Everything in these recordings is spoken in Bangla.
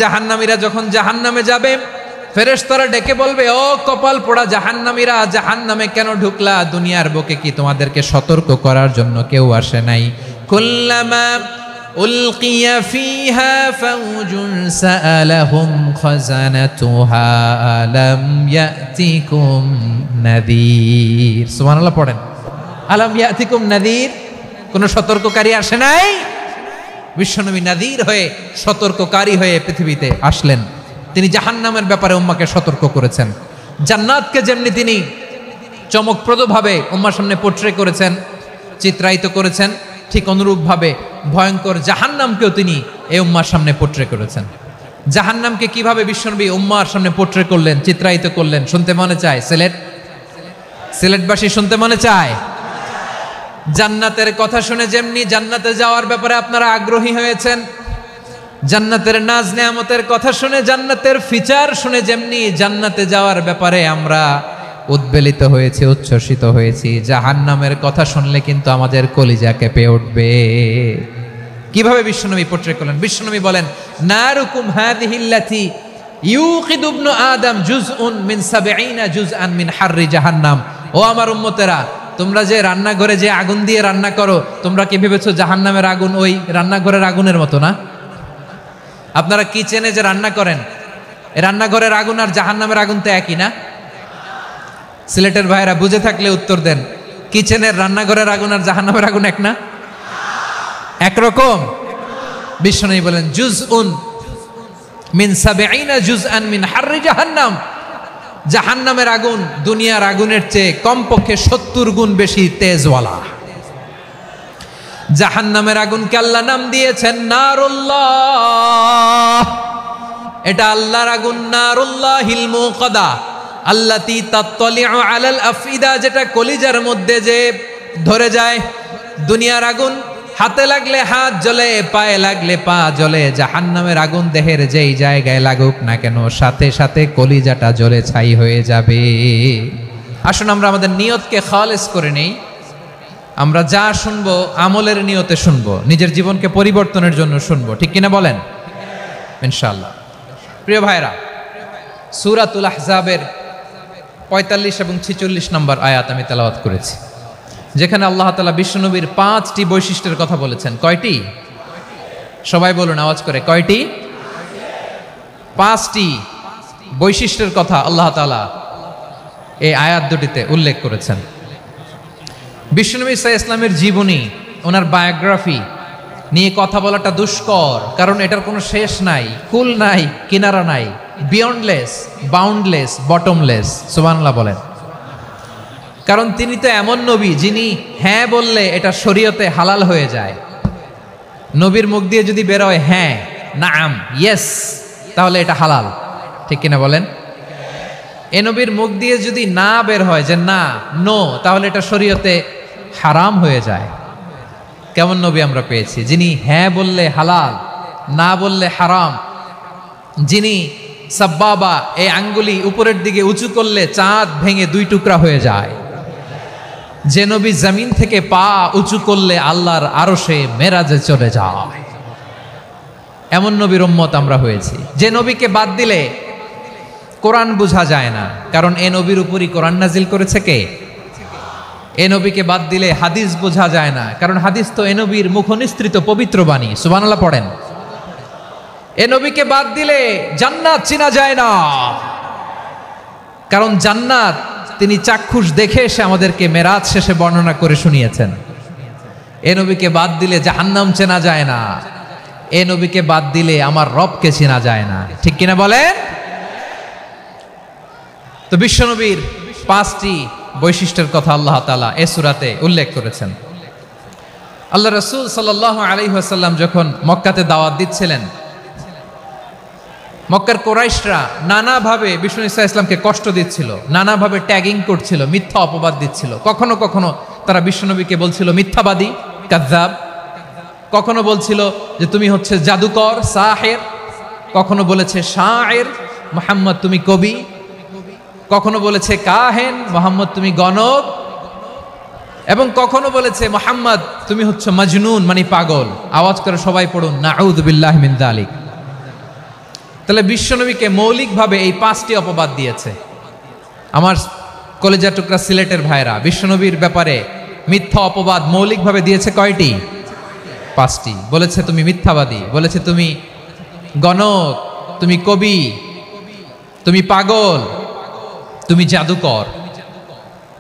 জাহান্নামীরা যখন জাহান্নামে যাবে, ফেরেশতারা ডেকে বলবে, ও কপাল পোড়া জাহান্নামীরা, জাহান্নামে কেন ঢুকলা? দুনিয়ার বুকে কি তোমাদেরকে সতর্ক করার জন্য কেউ আসে নাই? কুল্লামা উলকিয়া ফিহা ফাউজুন সাআলাহুম খাযানাতুহা আলাম ইয়াতিকুম নাযীর। সুবহানাল্লাহ পড়েন। আলাম ইয়াতিকুম নাযীর, কোন সতর্ককারী আসে নাই? বিশ্বনবী নাযীর হয়ে, সতর্ককারী হয়ে পৃথিবীতে আসলেন। তিনি জাহান্নামের ব্যাপারে উম্মাকে সতর্ক করেছেন। জান্নাতকে যেমনি তিনি চমকপ্রদভাবে উম্মার সামনে পোট্রে করেছেন, চিত্রায়িত করেছেন, ঠিক অনুরূপভাবে ভয়ঙ্কর জাহান্নামকেও তিনি এই উম্মার সামনে পোট্রে করেছেন। জাহান্নামকে কিভাবে বিশ্বনবী উম্মার সামনে পোট্রে করলেন, চিত্রায়িত করলেন, শুনতে মনে চায়? সিলেটবাসী শুনতে মনে চায়? জান্নাতের কথা শুনে যেমনি জান্নাতে যাওয়ার ব্যাপারে আপনারা আগ্রহী হয়েছেন, জান্নাতের নাজ নেয়ামতের কথা শুনে, জান্নাতের ফিচার শুনে যেমনি জান্নাতে যাওয়ার ব্যাপারে আমরা উদ্বেলিত হয়েছি, উচ্ছ্বসিত হয়েছি, জাহান্নামের কথা শুনলে কিন্তু আমাদের কলিজা কেঁপে উঠবে। কিভাবে বিশ্বনবী পোট্রে করলেন? বিশ্বনবী বলেন, নারুকুম হাযিহিল্লাতী ইউকিদু ইবনু আদম জুজউন মিন ৭০ জুজআন মিন হাররি জাহান্নাম। ও আমার উম্মতেরা, তোমরা যে রান্নাঘরে যে আগুন দিয়ে রান্না করো, তোমরা কি ভেবেছো জাহান্নামের আগুন ওই রান্নাঘরের আগুনের মতো না? আপনারা কিচেনে যে রান্না করেন, এই রান্নাঘরের আগুন আর জাহান্নামের আগুন তো একই না? সিলেটের ভাইরা বুঝে থাকলে উত্তর দেন। কিচেনের রান্নাঘরের আগুন আর জাহান্নামের আগুন এক না? একরকম? বিশ্বনবী বলেন, জুজউন মিন ৭০ জুজআন মিন হাররি জাহান্নাম। জাহান্নামের আগুন দুনিয়ার আগুনের চেয়ে কমপক্ষে ৭০ গুণ বেশি তেজওয়ালা। জাহান্নামের আগুনকে আল্লাহ নাম দিয়েছেন নারুল্লাহ। এটা আল্লাহর আগুন, নারুল্লাহিল মুকাদা আল্লাতী তাত্তালিউ আলাল আফইদা, যেটা কলিজার মধ্যে যে ধরে যায়। দুনিয়ার আগুন হাতে লাগলে হাত জ্বলে, পায়ে লাগলে পা জ্বলে। জাহান্নামের আগুন দেহের যেই জায়গায় লাগুক না কেন, সাথে সাথে কলিজাটা জ্বলে ছাই হয়ে যাবে। আসুন আমরা আমাদের নিয়তকে খালেস করে নেই। আমরা যা শুনবো আমলের নিয়তে শুনবো, নিজের জীবনকে পরিবর্তনের জন্য শুনবো, ঠিক কিনা বলেন? ইনশাআল্লাহ। প্রিয় ভাইরা, সূরাতুল আহজাবের ৪৫ এবং ৪৬ নম্বর আয়াত আমি তেলাওয়াত করেছি, যেখানে আল্লাহ তাআলা বিশ্বনবীর ৫টি বৈশিষ্ট্যের কথা বলেছেন। কয়টি? সবাই বলুন আওয়াজ করে, কয়টি? ৫টি বৈশিষ্ট্যের কথা আল্লাহ তাআলা এই আয়াত দুটিতে উল্লেখ করেছেন। বিশ্বনবী সাল্লাল্লাহু আলাইহি ওয়াসাল্লামের জীবনী, ওনার বায়োগ্রাফি নিয়ে কথা বলাটা দুষ্কর, কারণ এটার কোনো শেষ নাই, কুল নাই, কিনারা নাই, বিয়ন্ডলেস, বাউন্ডলেস, বটমলেস। সুবহানাল্লাহ বলেন। কারণ তিনি তো এমন নবী যিনি হ্যাঁ বললে এটা শরীয়তে হালাল হয়ে যায়। নবীর মুখ দিয়ে যদি বেরোয় হ্যাঁ, নাম, ইয়েস, তাহলে এটা হালাল, ঠিক কিনা বলেন? এ নবীর মুখ দিয়ে যদি না বের হয় যে না, নো, তাহলে এটা শরীয়তে হারাম হয়ে যায়। কেমন নবী আমরা পেয়েছি, যিনি হ্যাঁ বললে হালাল, না বললে হারাম, যিনি সাব্বাবা, এই আঙ্গুলি উপরের দিকে উঁচু করলে চাঁদ ভেঙে 2 টুকরা হয়ে যায়, যে নবী জমিন থেকে পা উঁচু করলে আল্লাহর আরশে মেরাজে চলে যায়, এমন নবীর উম্মত আমরা হয়েছি। যে নবীকে বাদ দিলে কোরআন বোঝা যায় না, কারণ এ নবীর উপরই কোরআন নাজিল করেছে কে? এ নবীকে বাদ দিলে হাদিস বোঝা যায় না, কারণ হাদিস তো এ নবীর মুখনিসৃত পবিত্র বাণী। সুবহানাল্লাহ পড়েন। এ নবীকে বাদ দিলে জান্নাত চিনা যায় না, কারণ জান্নাত তিনি চাক্ষুষ দেখে এসে আমাদেরকে মেরাজ শেষে বর্ণনা করে শুনিয়েছেন। এ নবীকে বাদ দিলে জাহান্নাম চেনা যায় না, এ নবীকে বাদ দিলে আমার রবকে চেনা যায় না, ঠিক কিনা বলেন? তো বিশ্বনবীর 5টি বৈশিষ্ট্যের কথা আল্লাহ তাআলা এই সূরাতে উল্লেখ করেছেন। আল্লাহ রাসূল সাল্লাল্লাহু আলাইহি ওয়াসাল্লাম যখন মক্কাতে দাওয়াত দিচ্ছিলেন, মক্কার কুরাইশরা নানাভাবে বিষ্ণু ঈসা ইসলামকে কষ্ট দিচ্ছিল, নানাভাবে ট্যাগিং করছিল, মিথ্যা অপবাদ দিচ্ছিল। কখনো কখনো তারা বিশ্বনবীকে বলছিল মিথ্যাবাদী, কাযযাব। কখনো বলছিল যে তুমি হচ্ছে জাদুকর, সাহের। কখনো বলেছে শায়ের, মুহাম্মদ তুমি কবি। কখনো বলেছে কাহেন, মুহাম্মদ তুমি গণক। এবং কখনো বলেছে মুহাম্মদ তুমি হচ্ছে মাজনুন, মানে পাগল। আওয়াজ করে সবাই পড়ুন নাউযু বিল্লাহি মিন যালিক। তাহলে বিশ্বনবীকে মৌলিকভাবে এই 5টি অপবাদ দিয়েছে। আমার কলেজা টুকরা সিলেটের ভাইরা, বিশ্বনবীর ব্যাপারে মিথ্যা অপবাদ মৌলিকভাবে দিয়েছে কয়টি? 5টি। বলেছে তুমি মিথ্যাবাদী, বলেছে তুমি গণক, তুমি কবি, তুমি পাগল, তুমি জাদুকর।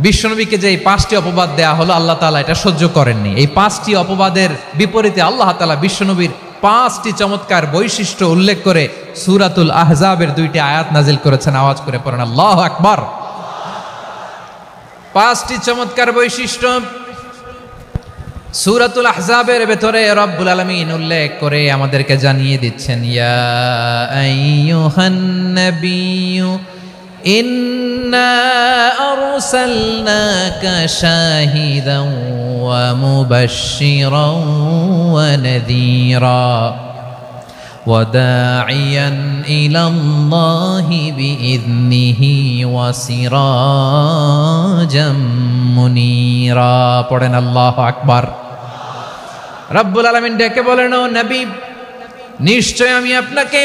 বিশ্বনবীকে যে এই 5টি অপবাদ দেয়া হলো, আল্লাহ তাআলা এটা সহ্য করেননি। এই 5টি অপবাদের বিপরীতে আল্লাহ তাআলা বিশ্বনবীর 5টি চমৎকার বৈশিষ্ট্য উল্লেখ করে সূরাতুল আহজাবের 2টি আয়াত নাজিল করেছেন। আওয়াজ করে পড়েন আল্লাহু আকবার। 5টি চমৎকার বৈশিষ্ট্য সূরাতুল আহজাবের ভেতরে রব্বুল আলামিন উল্লেখ করে আমাদেরকে জানিয়ে দিচ্ছেন, ইয়া আইয়ুহান নাবিয়্যু ইন্না আরসালনাকা শাহিদান ওয়া মুবাশশিরান ওয়া নাযীরা ওয়া দাঈয়ান ইলাল্লাহি বিইذনিহি ওয়া সিরাজাম মুনীরা। পড়েন আল্লাহু আকবার। রব্বুল আলামিন ডেকে বলেন, ও নবী, নিশ্চয় আমি আপনাকে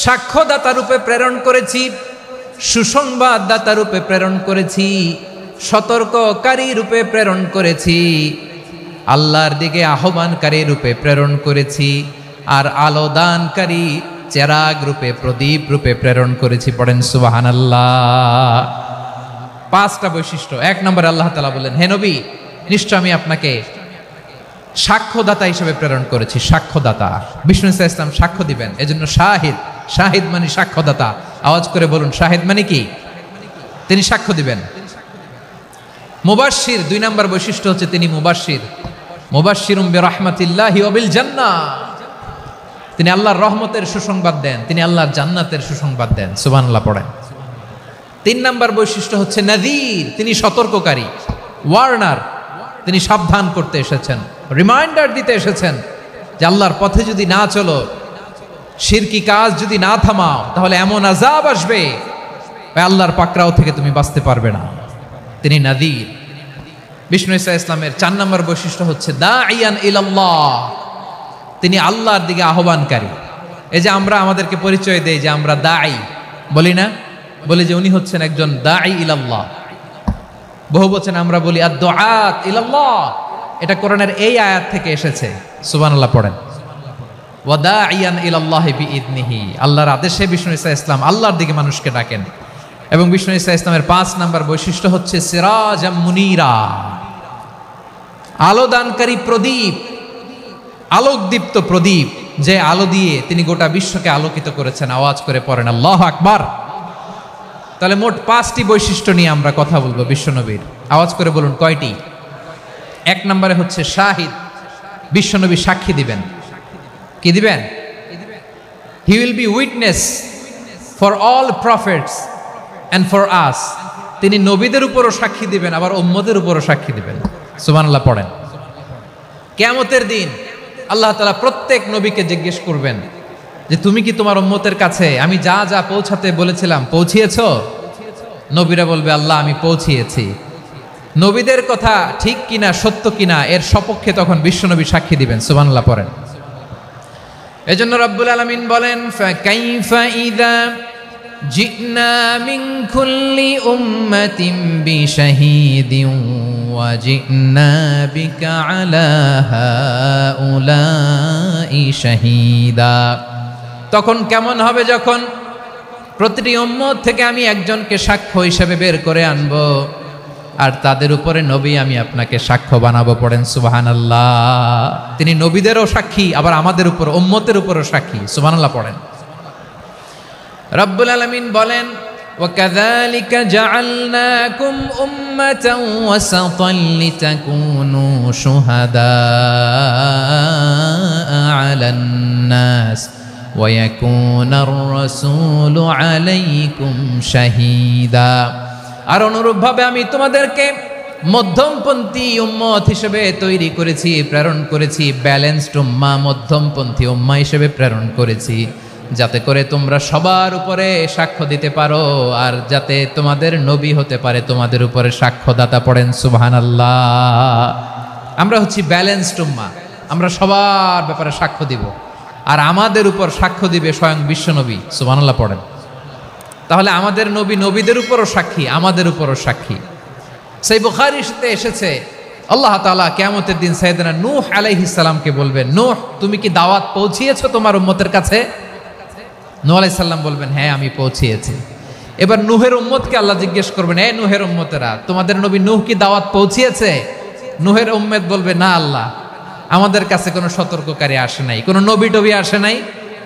সাক্ষ্যদাতা রূপে প্রেরণ করেছি, সুসংবাদদাতা রূপে প্রেরণ করেছি, সতর্ককারী রূপে প্রেরণ করেছি, আল্লাহর দিকে আহ্বানকারী রূপে প্রেরণ করেছি, আর আলোদানকারী চেরাগ রূপে, প্রদীপ রূপে প্রেরণ করেছি। পড়েন সুবহানাল্লাহ। 5টা বৈশিষ্ট্য। 1 নম্বরে আল্লাহ তাআলা বলেন, হে নবী, নিশ্চয় আমি আপনাকে সাক্ষ্যদাতা হিসেবে প্রেরণ করেছি। সাক্ষ্যদাতা, বিষ্ণু ইসা ইসলাম সাক্ষ্য দিবেন, এজন্য শাহিদ। শাহিদ মানে সাক্ষ্যদাতা। আওয়াজ করে বলুন, শাহিদ মানে কি? তিনি সাক্ষ্য দিবেন। মুবাশশির, 2 নম্বর বৈশিষ্ট্য হচ্ছে তিনি মুবাশশির। মুবাশশিরুম বিরাহমাতিল্লাহি ওয়া বিল জান্নাহ। তিনি আল্লাহর রহমতের সুসংবাদ দেন, তিনি আল্লাহর জান্নাতের সুসংবাদ দেন। সুবহানাল্লাহ পড়েন। 3 নম্বর বৈশিষ্ট্য হচ্ছে নাযীর, তিনি সতর্ককারী, ওয়ার্নার। তিনি সাবধান করতে এসেছেন, রিমাইন্ডার দিতে এসেছেন যে আল্লাহর পথে যদি না চলো, শিরকি কাজ যদি না থামাও, তাহলে এমন আযাব আসবে আল্লাহর পাকড়াও থেকে তুমি বাঁচতে পারবে না। তিনি নাযীর। বিষ্ণু ইসা ইসলামের 4 নম্বর বৈশিষ্ট্য হচ্ছে দাঈয়ান ইলাল্লাহ, তিনি আল্লাহর দিকে আহ্বানকারী। এই যে আমরা আমাদেরকে পরিচয় দেই যে আমরা দাঈ, বলি না? বলি যে উনি হচ্ছেন একজন দাঈ ইলাল্লাহ। বহু বচনে আমরা বলি আদ-দুআত ইলাল্লাহ। এটা কোরআনের এই আয়াত থেকে এসেছে। সুবহানাল্লাহ পড়েন। ওয়া দাঈয়ান ইলাল্লাহি বিইذনিহি, আল্লাহর আদেশে বিষ্ণু ইসা ইসলাম আল্লাহর দিকে মানুষকে ডাকেন। এবং বিষ্ণু ইসা ইসলামের 5 নম্বর বৈশিষ্ট্য হচ্ছে সিরাজাম মুনীরা, আলোদানকারী প্রদীপ, আলোকদীপ্ত প্রদীপ, যে আলো দিয়ে তিনি গোটা বিশ্বকে আলোকিত করেছেন। আওয়াজ করে পড়েন আল্লাহু আকবার। তাহলে মোট 5টি বৈশিষ্ট্য নিয়ে আমরা কথা বলবো বিশ্বনবীর। আওয়াজ করে বলুন কয়টি? 1 নম্বরে হচ্ছে শাহিদ, বিশ্বনবী সাক্ষী দিবেন। কি দিবেন? He will be witness for all prophets and for us. তিনি নবীদের উপরও সাক্ষী দিবেন, আবার উম্মতের উপরও সাক্ষী দিবেন। সুবহানাল্লাহ পড়েন। কিয়ামতের দিন আল্লাহ তাআলা প্রত্যেক নবীকে জিজ্ঞেস করবেন যে তুমি কি তোমার উম্মতের কাছে আমি যা যা পৌঁছাতে বলেছিলাম পৌঁছিয়েছো? নবীরা বলবে, আল্লাহ আমি পৌঁছিয়েছি। নবীদের কথা ঠিক কিনা, সত্য কিনা, এর সপক্ষে তখন বিশ্বনবী সাক্ষী দিবেন। সুবহানাল্লাহ পড়েন। এজন্য রব্বুল আলামিন বলেন, ফাকাইফা ইযা জিনা মিন কুল্লি উম্মাতিন বিশাহীদিন ওয়া জিনা বিকা আলা হাউলাই শাহীদা। তখন কেমন হবে যখন প্রতিটি উম্মত থেকে আমি একজনকে সাক্ষ্য হিসেবে বের করে আনবো, আর তাদের উপরে নবী আমি আপনাকে সাক্ষ্য বানাবো। পড়েন সুবহানাল্লাহ। তিনি নবীদেরও সাক্ষী, আবার আমাদের উপর উম্মতের উপরও সাক্ষী। সুবহানাল্লাহ পড়েন। রব্বুল আলামিন বলেন, وَكَذَلِكَ جَعَلْنَاكُمْ أُمَّةً وَسَطًا لِتَكُونُوا شُهَدَاءَ عَلَى النَّاسِ وَيَكُونَ الرَّسُولُ عَلَيْكُمْ شَهِيدًا। আর অনুরূপভাবে আমি তোমাদেরকে মধ্যমপন্থী উম্মত হিসেবে তৈরি করেছি, প্রেরণ করেছি। ব্যালেন্সড উম্মাহ, মধ্যমপন্থী উম্মাহ হিসেবে প্রেরণ করেছি, যাতে করে তোমরা সবার উপরে সাক্ষ্য দিতে পারো, আর যাতে তোমাদের নবী হতে পারে তোমাদের উপরে সাক্ষ্যদাতা। পড়েন সুবহানাল্লাহ। আমরা হচ্ছি ব্যালেন্সড উম্মাহ, আমরা সবার ব্যাপারে সাক্ষ্য দিব। আর আমাদের উপর সাক্ষ্য দিবে স্বয়ং বিশ্বনবী, সুবহানাল্লাহ পড়েন। তাহলে আমাদের নবী নবীদের উপরও সাক্ষী, আমাদের উপরও সাক্ষী। সেই বুখারীতে এসেছে আল্লাহ তাআলা কিয়ামতের দিন সাইয়েদনা নূহ আলাইহিস সালামকে বলবেন, নূহ তুমি কি দাওয়াত পৌঁছিয়েছো তোমার উম্মতের কাছে? নূহ আলাইহিস সালাম বলবেন, হ্যাঁ আমি পৌঁছিয়েছি। এবার নূহের উম্মতকে আল্লাহ জিজ্ঞেস করবেন, এ নূহের উম্মতেরা, তোমাদের নবী নূহ কি দাওয়াত পৌঁছিয়েছে? নূহের উম্মত বলবে, না আল্লাহ, আমাদের কাছে কোনো সতর্ককারী আসে নাই, কোনো নবী টবি আসে নাই,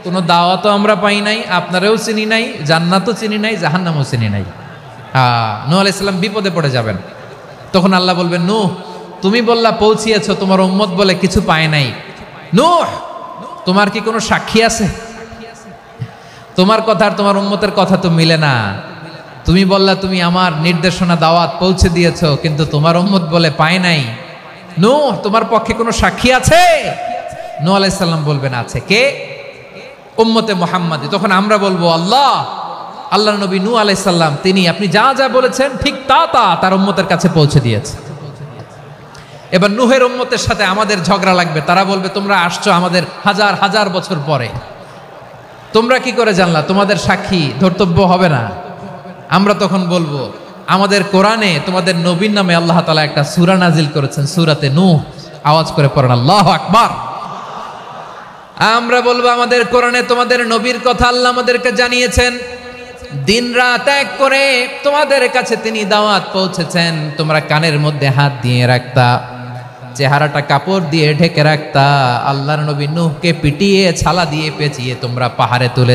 কোনো দাওয়াতও আমরা পাই নাই, আপনারাও চিনি নাই, জান্নাতও চিনি নাই, জাহান্নামও চিনি নাই। নূহ আলাইহিস সালাম বিপদে পড়ে যাবেন। তখন আল্লাহ বলবেন, নূহ তুমি বললা পৌঁছিয়েছো, তোমার উম্মত বলে কিছু পায় নাই। নূহ তোমার কি কোনো সাক্ষী আছে? তোমার কথা আর তোমার উম্মতের কথা তো মিলে না। তুমি বললা তুমি আমার নির্দেশনা দাওয়াত পৌঁছে দিয়েছো, কিন্তু তোমার উম্মত বলে পায় নাই। নূহ তোমার পক্ষে কোনো সাক্ষী আছে? নূহ আলাইহিস সালাম বলবেন, আছে। কে? উম্মতে মুহাম্মাদি। তখন আমরা বলবো, আল্লাহ, আল্লাহর নবী নূহ আলাইহিস সালাম তিনি আপনি যা যা বলেছেন ঠিক তা তা তার উম্মতের কাছে পৌঁছে দিয়েছে। এবার নূহের উম্মতের সাথে আমাদের ঝগড়া লাগবে। তারা বলবে, তোমরা আসছো আমাদের হাজার হাজার বছর পরে, তোমরা কি করে জানলা? তোমাদের সাক্ষী ধর্তব্য হবে না। আমরা তখন বলবো, আমাদের কোরআনে তোমাদের নবীর নামে আল্লাহ তাআলা একটা সূরা নাজিল করেছেন, সূরাতে নূহ। আওয়াজ করে পড়েন আল্লাহু আকবার। আমরা বলবো, আমাদের কোরআনে তোমাদের নবীর কথা আল্লাহ আমাদেরকে জানিয়েছেন, দিন রাত এক করে তোমাদের কাছে তিনি দাওয়াত পৌঁছেছেন। তোমরা কানের মধ্যে হাত দিয়ে রাখতা, চেহারাটা কাপড় দিয়ে ঢেকে রাখতা, আল্লাহর নবী নূহকে পিটিয়ে ছালা দিয়ে পেঁচিয়ে তোমরা পাহাড়ে তুলে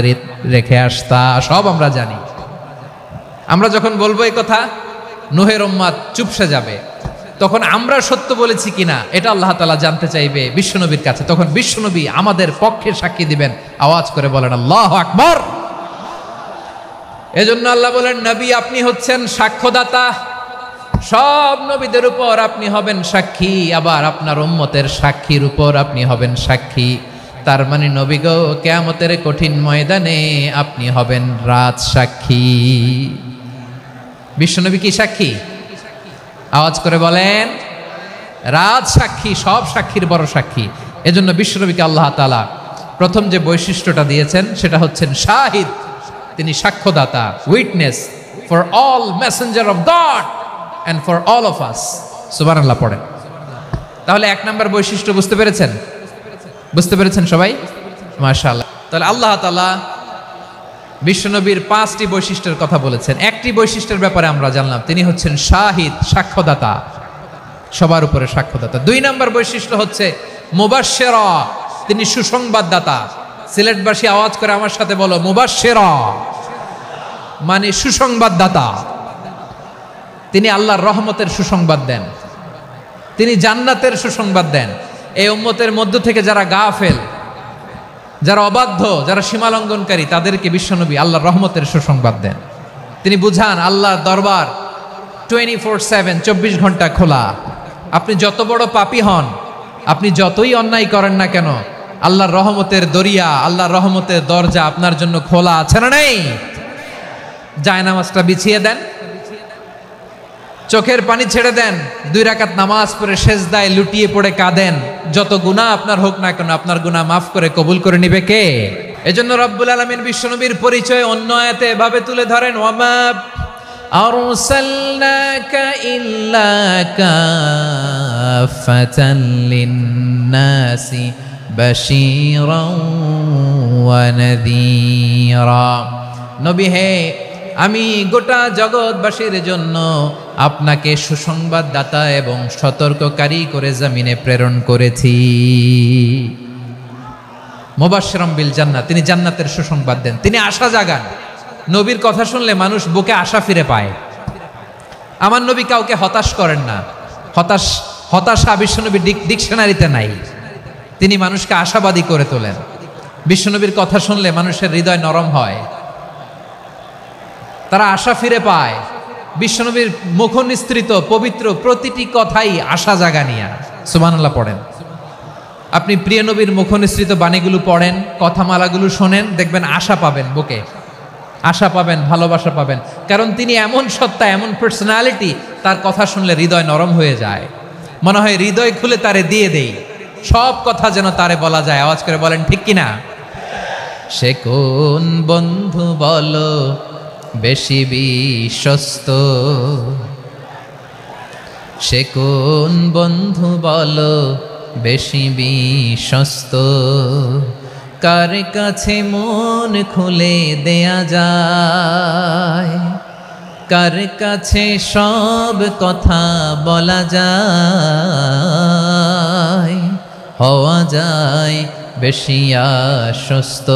রেখে আসতা, সব আমরা জানি। আমরা যখন বলবো এই কথা, নূহের উম্মত চুপসে যাবে। তখন আমরা সত্য বলেছি কিনা এটা আল্লাহ তাআলা জানতে চাইবে বিশ্বনবীর কাছে। তখন বিশ্বনবী আমাদের পক্ষে সাক্ষী দিবেন। আওয়াজ করে বলেন আল্লাহু আকবার। এজন্য আল্লাহ বলেন, নবী আপনি হচ্ছেন সাক্ষ্যদাতা, সব নবীদের উপর আপনি হবেন সাক্ষী, আবার আপনার উম্মতের সাক্ষীর উপর আপনি হবেন সাক্ষী। তার মানে নবী গো, কিয়ামতের কঠিন ময়দানে আপনি হবেন রাজ সাক্ষী। বিশ্বনবী কি সাক্ষী? আওয়াজ করে বলেন, রাজ সাক্ষী, সব সাক্ষীর বড় সাক্ষী। এজন্য বিশ্বনবীকে আল্লাহ তাআলা প্রথম যে বৈশিষ্ট্যটা দিয়েছেন সেটা হচ্ছেন শাহিদ। তিনি সাক্ষ্যদাতা, witness for all messenger of God and for all of us, সুবহানাল্লাহ পড়েন। তাহলে এক নাম্বার বৈশিষ্ট্য বুঝতে পেরেছেন? বুঝতে পেরেছেন সবাই? মাশাআল্লাহ। তাহলে আল্লাহ তাআলা বিশ্বনবীর 5টি বৈশিষ্ট্যের কথা বলেছেন। একটি বৈশিষ্ট্যের ব্যাপারে আমরা জানলাম, তিনি হচ্ছেন শাহিদ, সাক্ষ্যদাতা, সবার উপরে সাক্ষ্যদাতা। 2 নাম্বার বৈশিষ্ট্য হচ্ছে মুবাশশিরা, তিনি সুসংবাদদাতা। সিলেটবাসী আওয়াজ করে আমার সাথে বলো, মুবাশশিরা মানে সুসংবাদদাতা। তিনি আল্লাহর রহমতের সুসংবাদ দেন, তিনি জান্নাতের সুসংবাদ দেন। এই উম্মতের মধ্য থেকে যারা গাফেল, যারা অবাধ্য, যারা সীমালঙ্ঘনকারী, তাদেরকে বিশ্বনবী আল্লাহর রহমতের সুসংবাদ দেন। তিনি বুঝান আল্লাহর দরবার 24/7, 24 ঘন্টা খোলা। আপনি যত বড় পাপী হন, আপনি যতই অন্যায় করেন না কেন, আল্লাহর রহমতের দরিয়া, আল্লাহর রহমতের দরজা আপনার জন্য খোলা আছে না নেই? জায়নামাজটা বিছিয়ে দেন, চোখের পানি ছেড়ে দেন, 2 রাকাত নামাজ পড়ে সেজদায় লুটিয়ে পড়ে কাঁদেন। যত গুনাহ আপনার হোক না কেন, আপনার গুনাহ মাফ করে কবুল করে নিবে কে? এজন্য রব্বুল আলামিন বিশ্বনবীর পরিচয় অন্য আয়াতে এভাবে তুলে ধরেন, ওয়ামা আরসালনাকা ইল্লা কাফাতান লিন-নাসি বাশীরাও ওয়া নাযীরা। নবী হে, আমি গোটা জগৎবাসীর জন্য আপনাকে সুসংবাদদাতা এবং সতর্ককারী করে জমিনে প্রেরণ করেছি। মুবাশশিরাম বিল জান্নাত, তিনি জান্নাতের সুসংবাদ দেন, তিনি আশা জাগান। নবীর কথা শুনলে মানুষ বুকে আশা ফিরে পায়। আমার নবী কাউকে হতাশ করেন না। হতাশা বিশ্বনবীর ডিকশনারিতে নাই। তিনি মানুষকে আশাবাদী করে তোলেন। বিশ্বনবীর কথা শুনলে মানুষের হৃদয় নরম হয়, তারা আশা ফিরে পায়। বিশ্বনবীর মুখ নিঃসৃত পবিত্র প্রতিটি কথাই আশা জাগানিয়া। সুবহানাল্লাহ পড়েন। আপনি প্রিয় নবীর মুখ নিঃসৃত বাণীগুলো পড়েন, কথামালাগুলো শোনেন, দেখবেন আশা পাবেন, বুকে আশা পাবেন, ভালোবাসা পাবেন। কারণ তিনি এমন সত্তা, এমন পার্সোনালিটি, তার কথা শুনলে হৃদয় নরম হয়ে যায়। মনে হয় হৃদয় খুলে তারে দিয়ে দেই, সব কথা যেন তারে বলা যায়। আওয়াজ করে বলেন ঠিক কিনা? সে কোন বন্ধু বলো বেশি বিশ্বস্ত, সে কোন বন্ধু বলো বেশি বিশ্বস্ত, কার কাছে মন খুলে দেয়া যায়, কার কাছে সব কথা বলা যায়, হওয়া যায় বেশি আশ্বস্ত।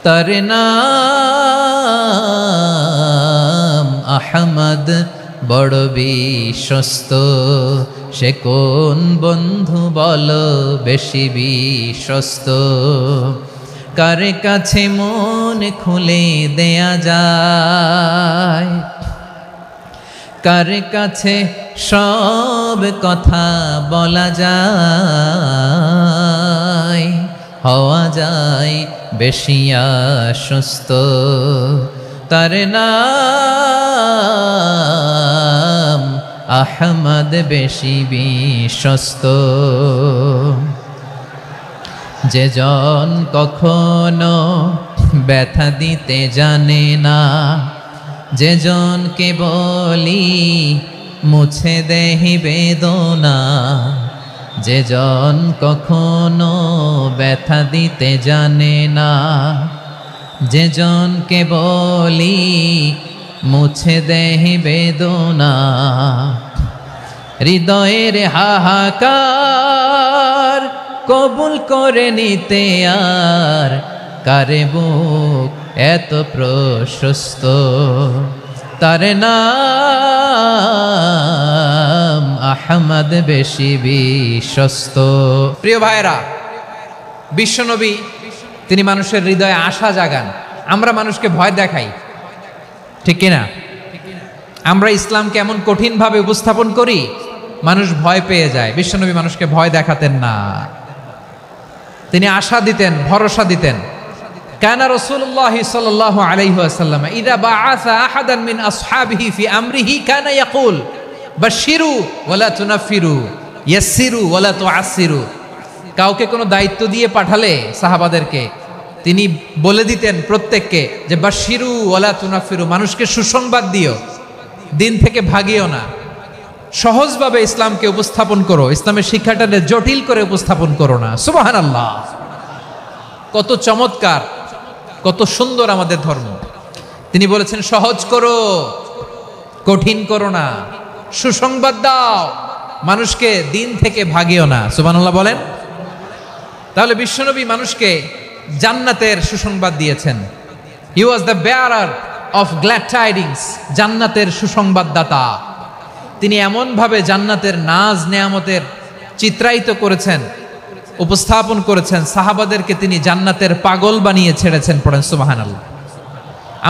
তার নাম আহমদ বড় বিশ্বস্ত, সে কোন বন্ধু বলো বেশি বিশ্বস্ত, কার কাছে মন খুলে দেয়া যায়, কার কাছে সব কথা বলা যায়, হওয়া যায় বেশি আশ্বস্ত। তার নাম আহমদ বেশি বিশ্বস্ত। যে জন কখনো ব্যথা দিতে জানে না, যে জনকে বলি মুছে দেহি বেদনা, যে জন কখনো ব্যথা দিতে জানে না, যে জনকে বলি মুছে দেহি বেদনা, হৃদয়ের হাহাকার কবুল করে নিতে আর কারে বুক এত প্রশস্ত। তার নাম আহমদ বেশি বিশ্বস্ত। প্রিয় ভাইরা, বিশ্বনবী তিনি মানুষের হৃদয়ে আশা জাগান। আমরা মানুষকে ভয় দেখাই, ঠিক কিনা? আমরা ইসলামকে এমন কঠিনভাবে উপস্থাপন করি, মানুষ ভয় পেয়ে যায়। বিশ্বনবী মানুষকে ভয় দেখাতেন না, তিনি আশা দিতেন, ভরসা দিতেন। কানা রাসূলুল্লাহ সাল্লাল্লাহু আলাইহি ওয়াসাল্লাম ইযা বাআসা আহাদান মিন আসহাবিহি ফি আমরিহি কানা ইয়াকুল বাশশিরু ওয়ালা তুনাফিরু ইয়াসসিরু ওয়ালা তুআসসিরু। কাউকে কোনো দায়িত্ব দিয়ে পাঠালে সাহাবাদেরকে তিনি বলে দিতেন প্রত্যেককে যে বাশশিরু ওয়ালা তুনাফিরু, মানুষকে সুসংবাদ দিও, দিন থেকে ভাগিও না, সহজভাবে ইসলামকে উপস্থাপন করো, ইসলামের শিক্ষাটাকে জটিল করে উপস্থাপন করো না। সুবহানাল্লাহ, কত চমৎকার, কত সুন্দর আমাদের ধর্ম। তিনি বলেছেন সহজ করো, কঠিন করো না, সুসংবাদ দাও, মানুষকে দিন থেকে ভাগিও না। সুবহানাল্লাহ বলেন। তাহলে বিশ্বনবী মানুষকে জান্নাতের সুসংবাদ দিয়েছেন। He was the bearer of glad tidings, জান্নাতের সুসংবাদদাতা। তিনি এমনভাবে জান্নাতের নাজ নেয়ামতের চিত্রায়িত করেছেন, উপস্থাপন করেছেন, সাহাবাদেরকে তিনি জান্নাতের পাগল বানিয়ে ছেড়েছেন। পড়েন সুবহানাল্লাহ।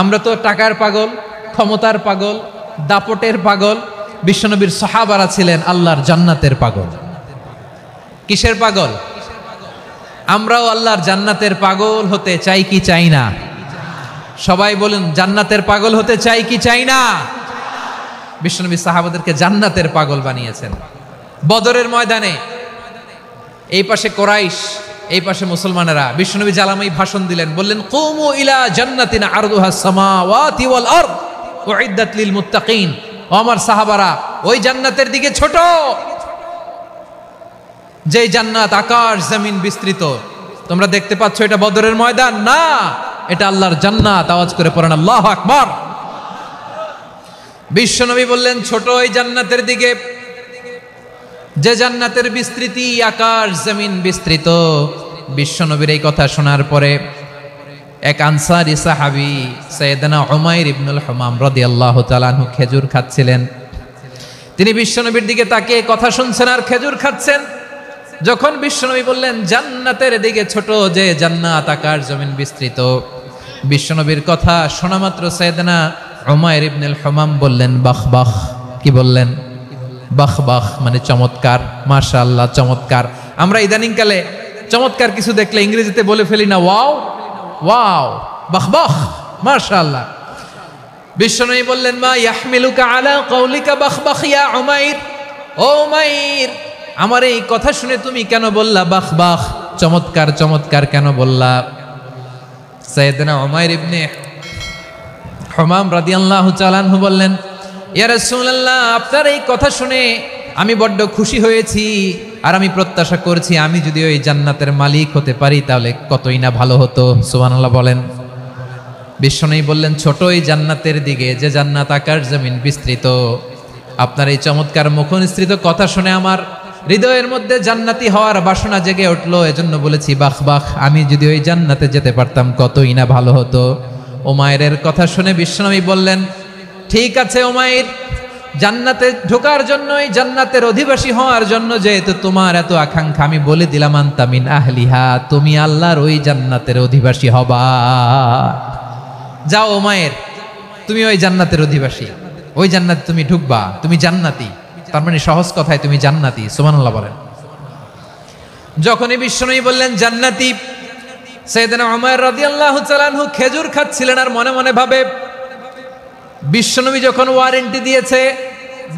আমরা তো টাকার পাগল, ক্ষমতার পাগল, দাপটের পাগল। বিশ্বনবীর সাহাবারা ছিলেন আল্লাহর জান্নাতের পাগল। কিসের পাগল? আমরাও আল্লাহর জান্নাতের পাগল হতে চাই কি চাই না? সবাই বলুন, জান্নাতের পাগল হতে চাই কি চাই না? বিশ্বনবী সাহাবাদেরকে জান্নাতের পাগল বানিয়েছেন। বদরের ময়দানে এই পাশে কোরাইশ, এই পাশে মুসলমানেরা। বিশ্বনবী জালামাই ভাষণ দিলেন, বললেন কুমু ইলা জান্নাতিন আরদুহাস সামাওয়াতি ওয়াল আরদ উইদ্দাত লিল মুত্তাকিন। ও আমার সাহাবারা, ওই জান্নাতের দিকে ছোট, যে জান্নাত আকাশ জমিন বিস্তৃত। তোমরা দেখতে পাচ্ছ এটা বদরের ময়দান না, এটা আল্লাহর জান্নাত। আওয়াজ করে পড়েন আল্লাহু আকবার। বিশ্বনবী বললেন ছোট ওই জান্নাতের দিকে, যে জান্নাতের বিস্তৃতি আকাশ জমিন বিস্তৃত। বিশ্বনবীর এই কথা শোনার পরে এক আনসারী সাহাবী সাইয়েদনা উমাইর ইবনুল হুমাম রাদিয়াল্লাহু তাআলা আনহু খেজুর খাচ্ছিলেন। তিনি বিশ্বনবীর দিকে তাকিয়ে কথা শুনছেন আর খেজুর খাচ্ছেন। যখন বিশ্বনবী বললেন জান্নাতের দিকে ছোট, যে জান্নাত আকাশ জমিন বিস্তৃত, বিশ্বনবীর কথা শোনা মাত্র সাইয়েদনা উমাইর ইবনুল হুমাম বললেন বাহ বাহ। কি বললেন? বাহ বাহ, মানে চমৎকার, মাশাআল্লাহ, চমৎকার। আমরা ইদানিংকালে চমৎকার কিছু দেখলে ইংরেজিতে বলে ফেলি না ওয়াও ওয়াও, বাহ বাহ, মাশাআল্লাহ। বিশ্বনবী বললেন মা ইয়াহমিলুকা আলা কওলিকা বাহ বাহ ইয়া উমাইর। ও উমাইর, আমার এই কথা শুনে তুমি কেন বললা বাহ বাহ? চমৎকার চমৎকার কেন বললা? সাইয়েদনা উমাইর ইবনে হুমাম রাদিয়াল্লাহু তাআলা আনহু বললেন, ইয়া রাসূলুল্লাহ, আপনার এই কথা শুনে আমি বড্ড খুশি হয়েছি, আর আমি প্রত্যাশা করছি আমি যদি ওই জান্নাতের মালিক হতে পারি তাহলে কতই না ভালো হতো। সুবহানাল্লাহ বলেন। বিশ্বনবী বললেন, ছোট এই জান্নাতের দিকে, যে জান্নাত আকাশ জমিন বিস্তৃত। আপনার এই চমৎকার মুখনিসৃত কথা শুনে আমার হৃদয়ের মধ্যে জান্নাতি হওয়ার বাসনা জেগে উঠলো, এজন্য বলেছি বাহ বাহ, আমি যদি ওই জান্নাতে যেতে পারতাম কতই না ভালো হতো। উমাইরের কথা শুনে বিশ্বনবী বললেন, ঠিক আছে উমাইর, জান্নাতে ঢোকার জন্য, এই জান্নাতের অধিবাসী হওয়ার জন্য যেহেতু তোমার এত আকাঙ্ক্ষা, আমি বলে দিলাম আনতা মিন আহলিহা, তুমি আল্লাহর ওই জান্নাতের অধিবাসী হবা। যাও উমাইর, তুমি ওই জান্নাতের অধিবাসী, ওই জান্নাতে তুমি ঢুকবা, তুমি জান্নাতি। তার মানে সহজ কথায় তুমি জান্নাতি। সুবহানাল্লাহ বলেন। যখনই বিশ্বনবী বললেন জান্নাতি, সাইয়েদনা উমাইর রাদিয়াল্লাহু তাআলা আনহু খেজুর খাচ্ছিলেন আর মনে মনে ভাবে, বিশ্বনবী যখন ওয়ারেন্টি দিয়েছে,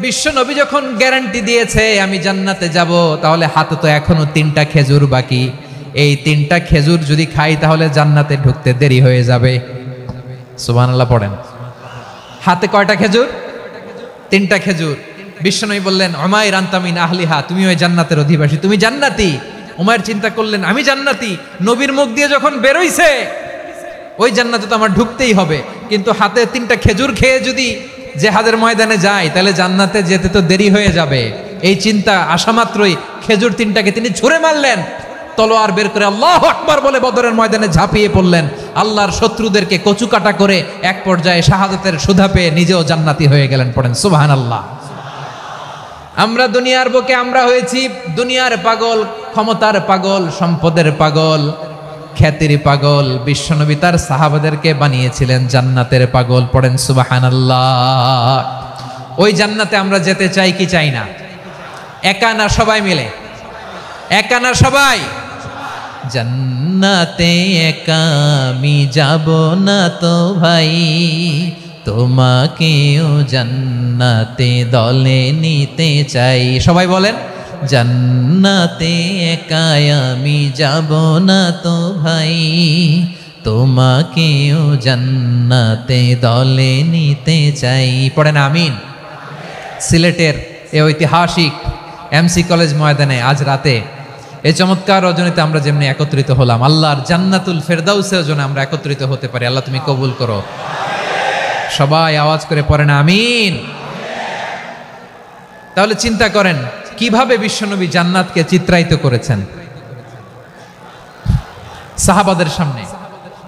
বিশ্বনবী যখন গ্যারান্টি দিয়েছে আমি জান্নাতে যাব, তাহলে হাতে তো এখনো 3টা খেজুর বাকি। এই 3টা খেজুর যদি খাই তাহলে জান্নাতে ঢুকতে দেরি হয়ে যাবে। সুবহানাল্লাহ পড়েন। হাতে কয়টা খেজুর? 3টা খেজুর। বিশ্বনবী বললেন, উমাইর আনতা মিন আহলিহা, তুমি ওই জান্নাতের অধিবাসী, তুমি জান্নাতি। উমাইর চিন্তা করলেন, আমি জান্নাতি, নবীর মুখ দিয়ে যখন বেরোইছে ওই জান্নাতে তো আমার ঢুকতেই হবে, কিন্তু হাতে 3টা খেজুর খেয়ে যদি জিহাদের ময়দানে যাই তাহলে জান্নাতে যেতে তো দেরি হয়ে যাবে। এই চিন্তা আসা মাত্রই খেজুর 3টাকে তিনি ছুঁড়ে মারলেন, তলোয়ার বের করে আল্লাহু আকবার বলে বদরের ময়দানে ঝাঁপিয়ে পড়লেন। আল্লাহর শত্রুদেরকে কচুকাটা করে এক পর্যায়ে শাহাদাতের সুধা পেয়ে নিজেও জান্নাতি হয়ে গেলেন। পড়েন সুবহানাল্লাহ। আমরা দুনিয়ার বুকে আমরা হয়েছি দুনিয়ার পাগল, ক্ষমতার পাগল, সম্পদের পাগল, খ্যাতির পাগল। বিশ্বনবী তার সাহাবাদেরকে বানিয়েছিলেন জান্নাতের পাগল। পড়েন সুবহানাল্লাহ। ওই জান্নাতে আমরা যেতে চাই কি চাই না? একা না সবাই মিলে? একা না সবাই? জান্নাতে একা আমি যাব না তো ভাই, তোমাকেও জান্নাতে দলে নিতে চাই। সবাই বলেন, জান্নাতে একা আমি যাব না তো ভাই, তোমাকেও জান্নাতে দলে নিতে চাই। পড়েন আমিন। সিলেটের এই ঐতিহাসিক এমসি কলেজ ময়দানে আজ রাতে এই চমৎকার রজনীতে আমরা যেমনি একত্রিত হলাম, আল্লাহর জান্নাতুল ফেরদাউসের জন্য আমরা একত্রিত হতে পারি। আল্লাহ তুমি কবুল করো। সবাই আওয়াজ করে পড়েন আমিন। তাহলে চিন্তা করেন কিভাবে বিশ্বনবী জান্নাতকে চিত্রায়িত করেছেন সাহাবাদের সামনে,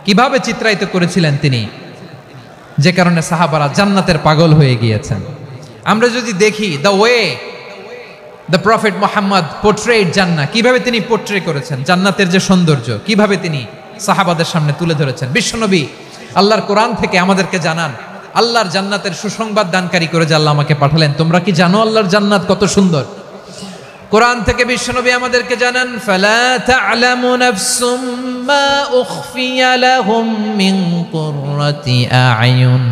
কিভাবে চিত্রায়িত করেছিলেন তিনি, যে কারণে সাহাবারা জান্নাতের পাগল হয়ে গিয়েছেন। আমরা যদি দেখি the way the prophet Muhammad portrait জান্নাত, কিভাবে তিনি পোর্ট্রে করেছেন জান্নাতের যে সৌন্দর্য, কিভাবে তিনি সাহাবাদের সামনে তুলে ধরেছেন। বিশ্বনবী আল্লাহর কোরআন থেকে আমাদেরকে জানান, আল্লাহর জান্নাতের সুসংবাদ দানকারী করে যে আল্লাহ আমাকে পাঠালেন। তোমরা কি জানো আল্লাহর জান্নাত কত সুন্দর? কোরআন থেকে বিশ্বনবী আমাদেরকে জানান, ফালা তা'লামু নাফসুম মা উখফিয়া লাহুম মিন কুররাতি আ'য়ুন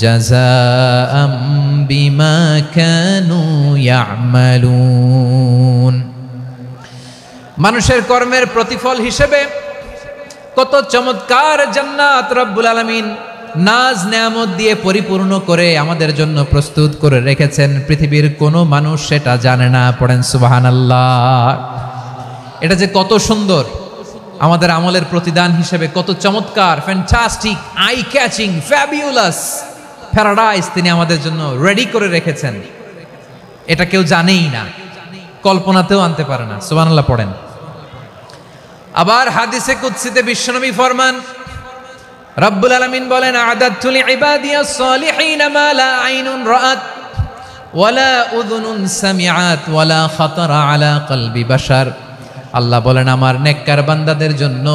জাযাআম বিমা কানু ইয়া'মালুন। মানুষের কর্মের প্রতিফল হিসেবে কত চমৎকার জান্নাত রব্বুল আলামিন নাজ নেয়ামত দিয়ে পরিপূর্ণ করে আমাদের জন্য প্রস্তুত করে রেখেছেন। পৃথিবীর কোনো মানুষ সেটা জানে না। পড়েন সুবহানাল্লাহ। এটা যে কত সুন্দর, আমাদের আমলের প্রতিদান হিসেবে কত চমৎকার, fantastic, eye catching, fabulous paradise তিনি আমাদের জন্য রেডি করে রেখেছেন। এটা কেউ জানেই না, কল্পনাতেও আনতে পারে না। সুবহানাল্লাহ পড়েন। আবার হাদিসে কুদসিতে বিশ্বনবী ফরমান, রব্বুল আলামিন বলেন, আ'দাদতু লিইবাদিয়াস সালিহিন মা লা আইনুন রাআত ওয়ালা উযুনুন সামিআত ওয়ালা খাতারা আলা কলবি বাশার। আল্লাহ বলেন, আমার নেককার বান্দাদের জন্য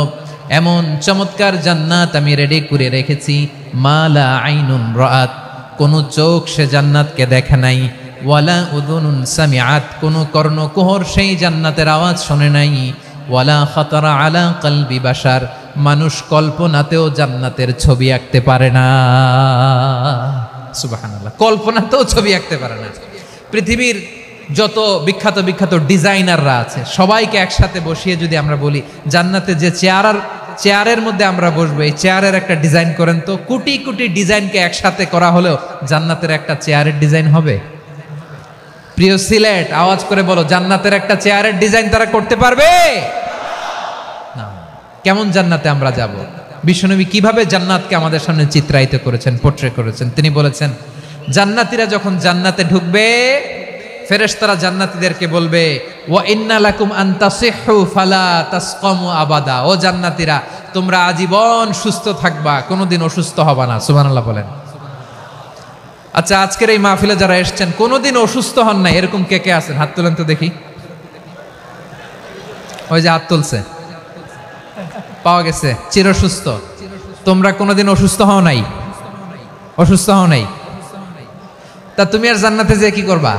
এমন চমৎকার জান্নাত আমি রেডি করে রেখেছি, মা লা আইনুন রাআত, কোন চোখ সে জান্নাতকে দেখে নাই, ওয়ালা উযুনুন সামিআত, কোন কর্ণকুহর সেই জান্নাতের আওয়াজ শোনে নাই, ওয়ালা খাতারা আলা কলবি বাশার, মানুষ কল্পনাতেও জান্নাতের ছবি আঁকতে পারে না। সুবহানাল্লাহ, কল্পনাতেও ছবি আঁকতে পারে না। পৃথিবীর যত বিখ্যাত বিখ্যাত ডিজাইনাররা আছে সবাইকে একসাথে বসিয়ে যদি আমরা বলি জান্নাতে যে চেয়ারের মধ্যে আমরা বসবো, এই চেয়ারের একটা ডিজাইন করেন তো, কোটি কোটি ডিজাইনকে একসাথে করা হলেও জান্নাতের একটা চেয়ারের ডিজাইন হবে? প্রিয় সিলেট, আওয়াজ করে বলো, জান্নাতের একটা চেয়ারের ডিজাইন তারা করতে পারবে না। কেমন জান্নাতে আমরা যাব? বিশ্বনবী কিভাবে জান্নাতকে আমাদের সামনে চিত্রায়িত করেছেন, পোট্রে করেছেন? তিনি বলেছেন, জান্নাতীরা যখন জান্নাতে ঢুকবে, ফেরেশতারা জান্নাতীদেরকে বলবে, ওয়া ইন্না লাকুম আন তাসিহু ফালা তাসকামু আবাদা। ও জান্নাতীরা, তোমরা আজীবন সুস্থ থাকবা, কোনোদিন অসুস্থ হবা না। সুবহানাল্লাহ বলেন। আচ্ছা, আজকের এই মাহফিলে যারা এসেছেন কোনোদিন অসুস্থ হন নাই, এরকম কে কে আছেন? হাত তুলেন তো দেখি। ওই যে হাত তুলছে, পাওয়া গেছে, চিরসুস্থ। তোমরা কোনোদিন অসুস্থ হও নাই? অসুস্থ হও নাই? তা তুমি আর জান্নাতে যে কি করবা?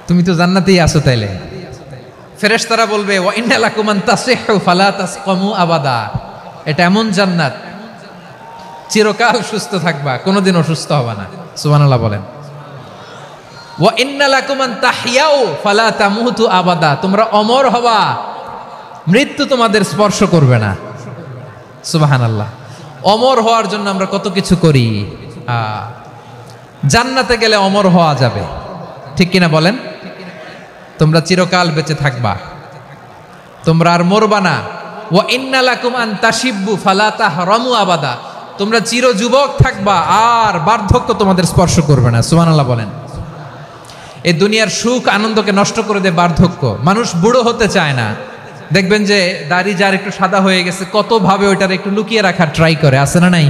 তুমি তো জান্নাতেই আছো তাইলে। ফেরেশতারা বলবে, ওয়া ইন্না লাকুম আন তাসিহু ফালা তাসকামু আবাদা। এটা এমন জান্নাত, চিরকাল সুস্থ থাকবা, কোনোদিন অসুস্থ হবা না। সুবহানাল্লাহ বলেন। ওয়া ইন্না লাকুম আন তাহইয়াউ ফালা তামুতু আবাদা। তোমরা অমর হবা, মৃত্যু তোমাদের স্পর্শ করবে না। সুবহানাল্লাহ। অমর হওয়ার জন্য আমরা কত কিছু করি। জান্নাতে গেলে অমর হওয়া যাবে, ঠিক কিনা বলেন? তোমরা চিরকাল বেঁচে থাকবা, তোমরা আর মরবা না। ওয়া ইন্না লাকুম আন তাশিব্বু ফালা তাহরামু আবাদা। তোমরা চির যুবক থাকবা, আর বার্ধক্য তোমাদের স্পর্শ করবে না। সুবহানাল্লাহ বলেন। এই দুনিয়ার সুখ আনন্দকে নষ্ট করে দেয় বার্ধক্য। মানুষ বুড়ো হতে চায় না। দেখবেন যে দাড়ি যার একটু সাদা হয়ে গেছে, কত ভাবে ওইটার একটু লুকিয়ে রাখার ট্রাই করে, আছে না নাই?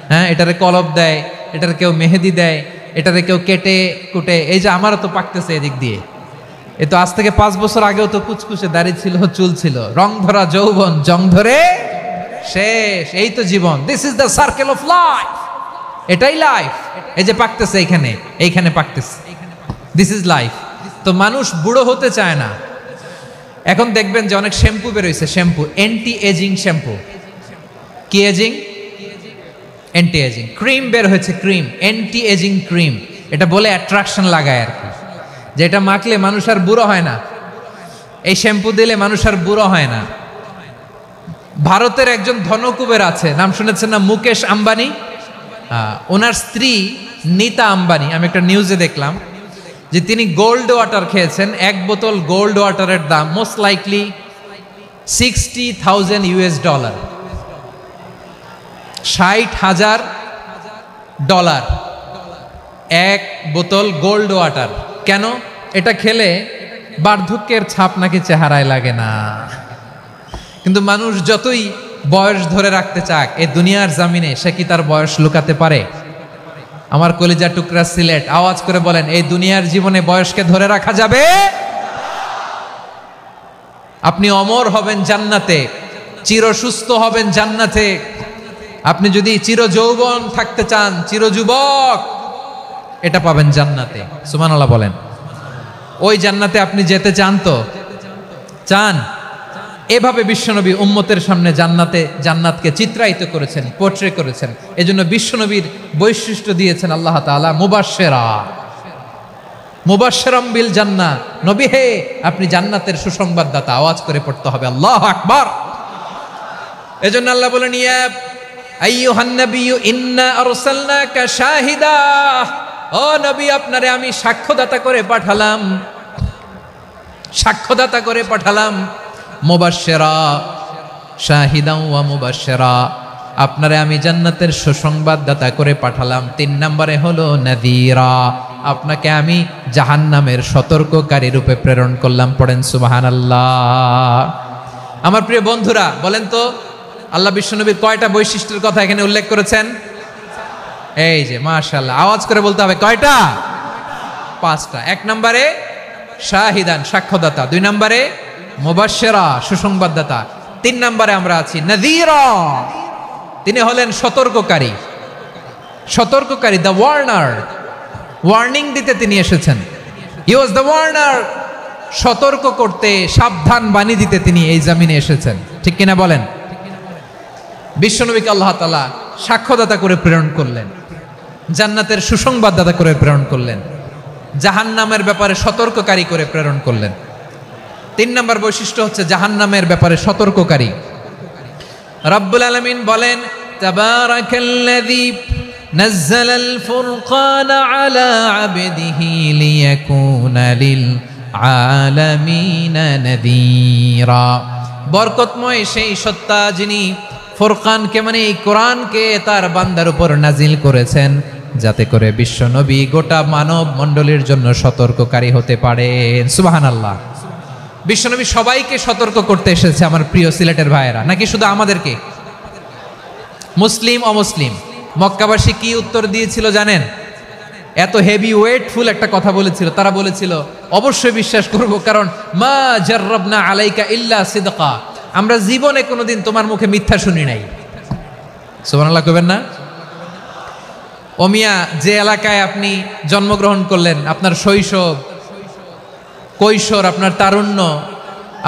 হ্যাঁ, এটারে কলপ দেয়, এটার কেউ মেহেদি দেয়, এটারে কেউ কেটে কুটে। এই যে আমারও তো পাকতেছে এদিক দিয়ে, এ তো আজ থেকে 5 বছর আগেও তো কুচকুচে দাড়ি ছিল, চুল ছিল, রং ধরা যৌবন জং ধরে শেষ। এই তো জীবন। This is the circle of life. এটাই লাইফ। এই যে পাকতেছে এইখানে, এইখানে পাকতেছে, দিস ইজ লাইফ। তো মানুষ বুড়ো হতে চায় না। এখন দেখবেন যে অনেক শ্যাম্পু বেরোইছে, শ্যাম্পু, অ্যান্টি এজিং শ্যাম্পু। কি এজিং? Anti ageing. ক্রিম বের হয়েছে, ক্রিম, অ্যান্টি এজিং ক্রিম। এটা বলে অ্যাট্রাকশন লাগায় আর কি, যে এটা মাখলে মানুষ আর বুড়ো হয় না, এই শ্যাম্পু দিলে মানুষ আর বুড়ো হয় না। ভারতের একজন ধনকুবের আছে, নাম শুনেছেন না? মুকেশ আম্বানি। ওনার স্ত্রী নীতা আম্বানি, আমি একটা নিউজে দেখলাম যে তিনি গোল্ড ওয়াটার খেয়েছেন। 1 বোতল গোল্ড ওয়াটারের দাম মোস্ট লাইকলি $60,000, $60,000 1 বোতল গোল্ড ওয়াটার। কেন? এটা খেলে বার্ধক্যের ছাপ নাকি চেহারায় লাগে না। কিন্তু মানুষ যতই বয়স ধরে রাখতে চাক এই দুনিয়ার জামিনে, সে কি তার বয়স লুকাতে পারে? আমার কলিজা টুকরা সিলেট, আওয়াজ করে বলেন, এই দুনিয়ার জীবনে বয়সকে ধরে রাখা যাবে? আপনি অমর হবেন জান্নাতে, চির সুস্থ হবেন জান্নাতে। আপনি যদি চির যৌবন থাকতে চান, চির যুবক, এটা পাবেন জান্নাতে। সুবহানাল্লাহ বলেন। ওই জান্নাতে আপনি যেতে চান তো? চান? এভাবে বিশ্বনবী উম্মতের সামনে জান্নাতকে চিত্রায়িত করেছেন, পোট্রে করেছেন। এজন্য বিশ্বনবীর বৈশিষ্ট্য দিয়েছেন আল্লাহ তাআলা মুবাশশিরাম বিল জান্নাহ। নবী হে, আপনি জান্নাতের সুসংবাদদাতা। আওয়াজ করে পড়তে হবে আল্লাহু আকবার। এজন্য আল্লাহ বলেন, ইয়া আইয়ুহান নাবিয়্যু ইন্না আরসালনাকা শাহিদা। ও নবী, আপনারে আমি সাক্ষ্যদাতা করে পাঠালাম, সাক্ষ্যদাতা করে পাঠালাম। মুবাশশিরা, শাহিদান ওয়া মুবাশশিরা, আপনারে আমি জান্নাতের সুসংবাদদাতা করে পাঠালাম। 3 নম্বরে হলো নাযীরা, আপনাকে আমি জাহান্নামের সতর্ককারী রূপে প্রেরণ করলাম। পড়েন সুবহানাল্লাহ। আমার প্রিয় বন্ধুরা, বলেন তো আল্লাহ বিশ্বনবীর কয়টা বৈশিষ্ট্যের কথা এখানে উল্লেখ করেছেন? এই যে মাশাআল্লাহ, আওয়াজ করে বলতে হবে, কয়টা? 5টা। 1 নম্বরে শাহিদান, সাক্ষ্যদাতা। 2 নম্বরে মুবাশশিরা, সুসংবাদদাতা। 3 নম্বরে আমরা আছি নাযীরা, তিনি হলেন সতর্ককারী। সতর্ককারী, দ্য ওয়ার্নার, ওয়ার্নিং দিতে তিনি এসেছেন। হি ওয়াজ দ্য ওয়ার্নার, সতর্ক করতে, সাবধান বাণী দিতে তিনি এই জমিনে এসেছেন। ঠিক কিনা বলেন? বিশ্বনবীকে আল্লাহ তাআলা সাক্ষ্যদাতা করে প্রেরণ করলেন, জান্নাতের সুসংবাদদাতা করে প্রেরণ করলেন। জাহান্নামের ব্যাপারে সতর্ককারী করে প্রেরণ করলেন। 3 নম্বর বৈশিষ্ট্য হচ্ছে জাহান্নামের ব্যাপারে সতর্ককারী। রব্বুল আলামিন বলেন, তাবারাকাল্লাযী নাযালাল ফুরকানা আলা আবদিহি লিয়াকুনা লিল আলামিনা নাযীরা। বরকতময় সেই সত্তা যিনি ফুরকানকে মানে এই কোরআনকে তার বান্দার উপর নাজিল করেছেন, যাতে করে বিশ্ব নবী গোটা মানব মণ্ডলীর জন্য সতর্ককারী হতে পারেন। সুবহানাল্লাহ। বিশ্বনবী সবাইকে সতর্ক করতে এসেছে আমার প্রিয় সিলেটের ভাইয়েরা, নাকি শুধু আমাদেরকে? মুসলিম অমুসলিম মক্কাবাসী কি উত্তর দিয়েছিল জানেন? এত হেভি ওয়েটফুল একটা কথা বলেছিল। তারা বলেছিল অবশ্যই বিশ্বাস করব, কারণ মা জাররাবনা আলাইকা ইল্লা সিদকা, আমরা জীবনে কোনোদিন তোমার মুখে মিথ্যা শুনি নাই। সুবহানাল্লাহ কইবেন না? ও মিয়া, যে এলাকায় আপনি জন্মগ্রহণ করলেন, আপনার শৈশব, কৈশোর, আপনার তারুণ্য,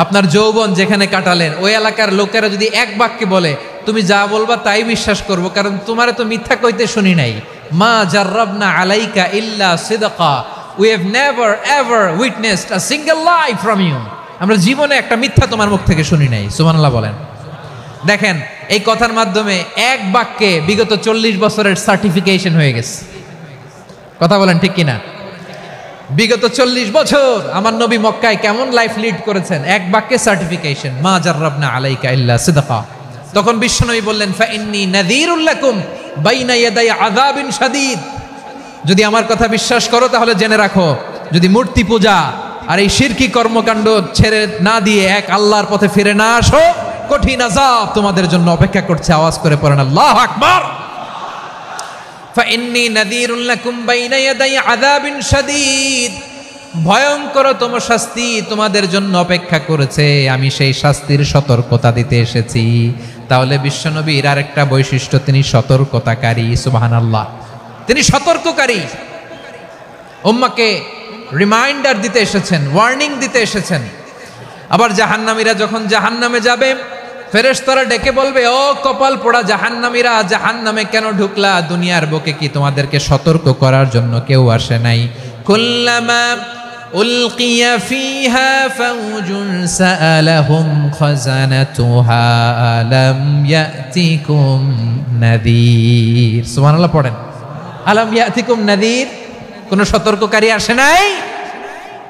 আপনার যৌবন যেখানে কাটালেন, ওই এলাকার লোকেরা যদি এক বাক্যে বলে তুমি যা বলবা তাই বিশ্বাস করব, কারণ তোমারে তো মিথ্যা কইতে শুনি নাই। মা জাররাবনা আলাইকা ইল্লা সিদকা, we have never ever witnessed a single lie from you, আমরা জীবনে একটা মিথ্যা তোমার মুখ থেকে শুনি নাই। সুবহানাল্লাহ বলেন। দেখেন, এই কথার মাধ্যমে এক বাক্যে বিগত 40 বছরের সার্টিফিকেশন হয়ে গেছে। কথা বলেন ঠিক কিনা? বিগত 40 বছর আমার নবী মক্কায় কেমন লাইফ লিড করেছেন, এক বাক্যে সার্টিফিকেশন, মা জাররাবনা আলাইকা ইল্লা সিদকা। তখন বিশ্বনবী বললেন, ফাইন্নী নাযীরুল লাকুম বাইনা ইয়াদাই আযাবিন শাদীদ, যদি আমার কথা বিশ্বাস করো তাহলে জেনে রাখো, যদি মূর্তি পূজা আর এই শিরকি কর্মকাণ্ড ছেড়ে না দিয়ে এক আল্লাহর পথে ফিরে না আসো, কঠিন আযাব তোমাদের জন্য অপেক্ষা করছে। আওয়াজ করে পড়েন আল্লাহু আকবার। ফাইন্নী নাযীরুল লাকুম বাইনা ইয়াদাই আযাবিন শাদীদ, ভয়ঙ্করতম শাস্তি তোমাদের জন্য অপেক্ষা করেছে, আমি সেই শাস্তির সতর্কতা দিতে এসেছি। তাহলে বিশ্বনবীর আরেকটা বৈশিষ্ট্য, তিনি সতর্কতাকারী। সুবহানাল্লাহ, তিনি সতর্ককারী। উম্মাহকে রিমাইন্ডার দিতে এসেছেন, ওয়ার্নিং দিতে এসেছেন। আবার জাহান্নামীরা যখন জাহান্নামে যাবে, ফেরেশতারা ডেকে বলবে, ও কপাল পোড়া জাহান্নামীরা, জাহান্নামে কেন ঢুকলা? দুনিয়ার বুকে কি তোমাদেরকে সতর্ক করার জন্য কেউ আসে নাই? কুল্লামা উলকিয়া ফিহা ফাউজুন সাআলাহুম খাযানাতুহা আলাম ইয়াতিকুম নাযীর। সুবহানাল্লাহ পড়েন। আলাম ইয়াতিকুম নাযীর, কোন সতর্ককারী আসে নাই?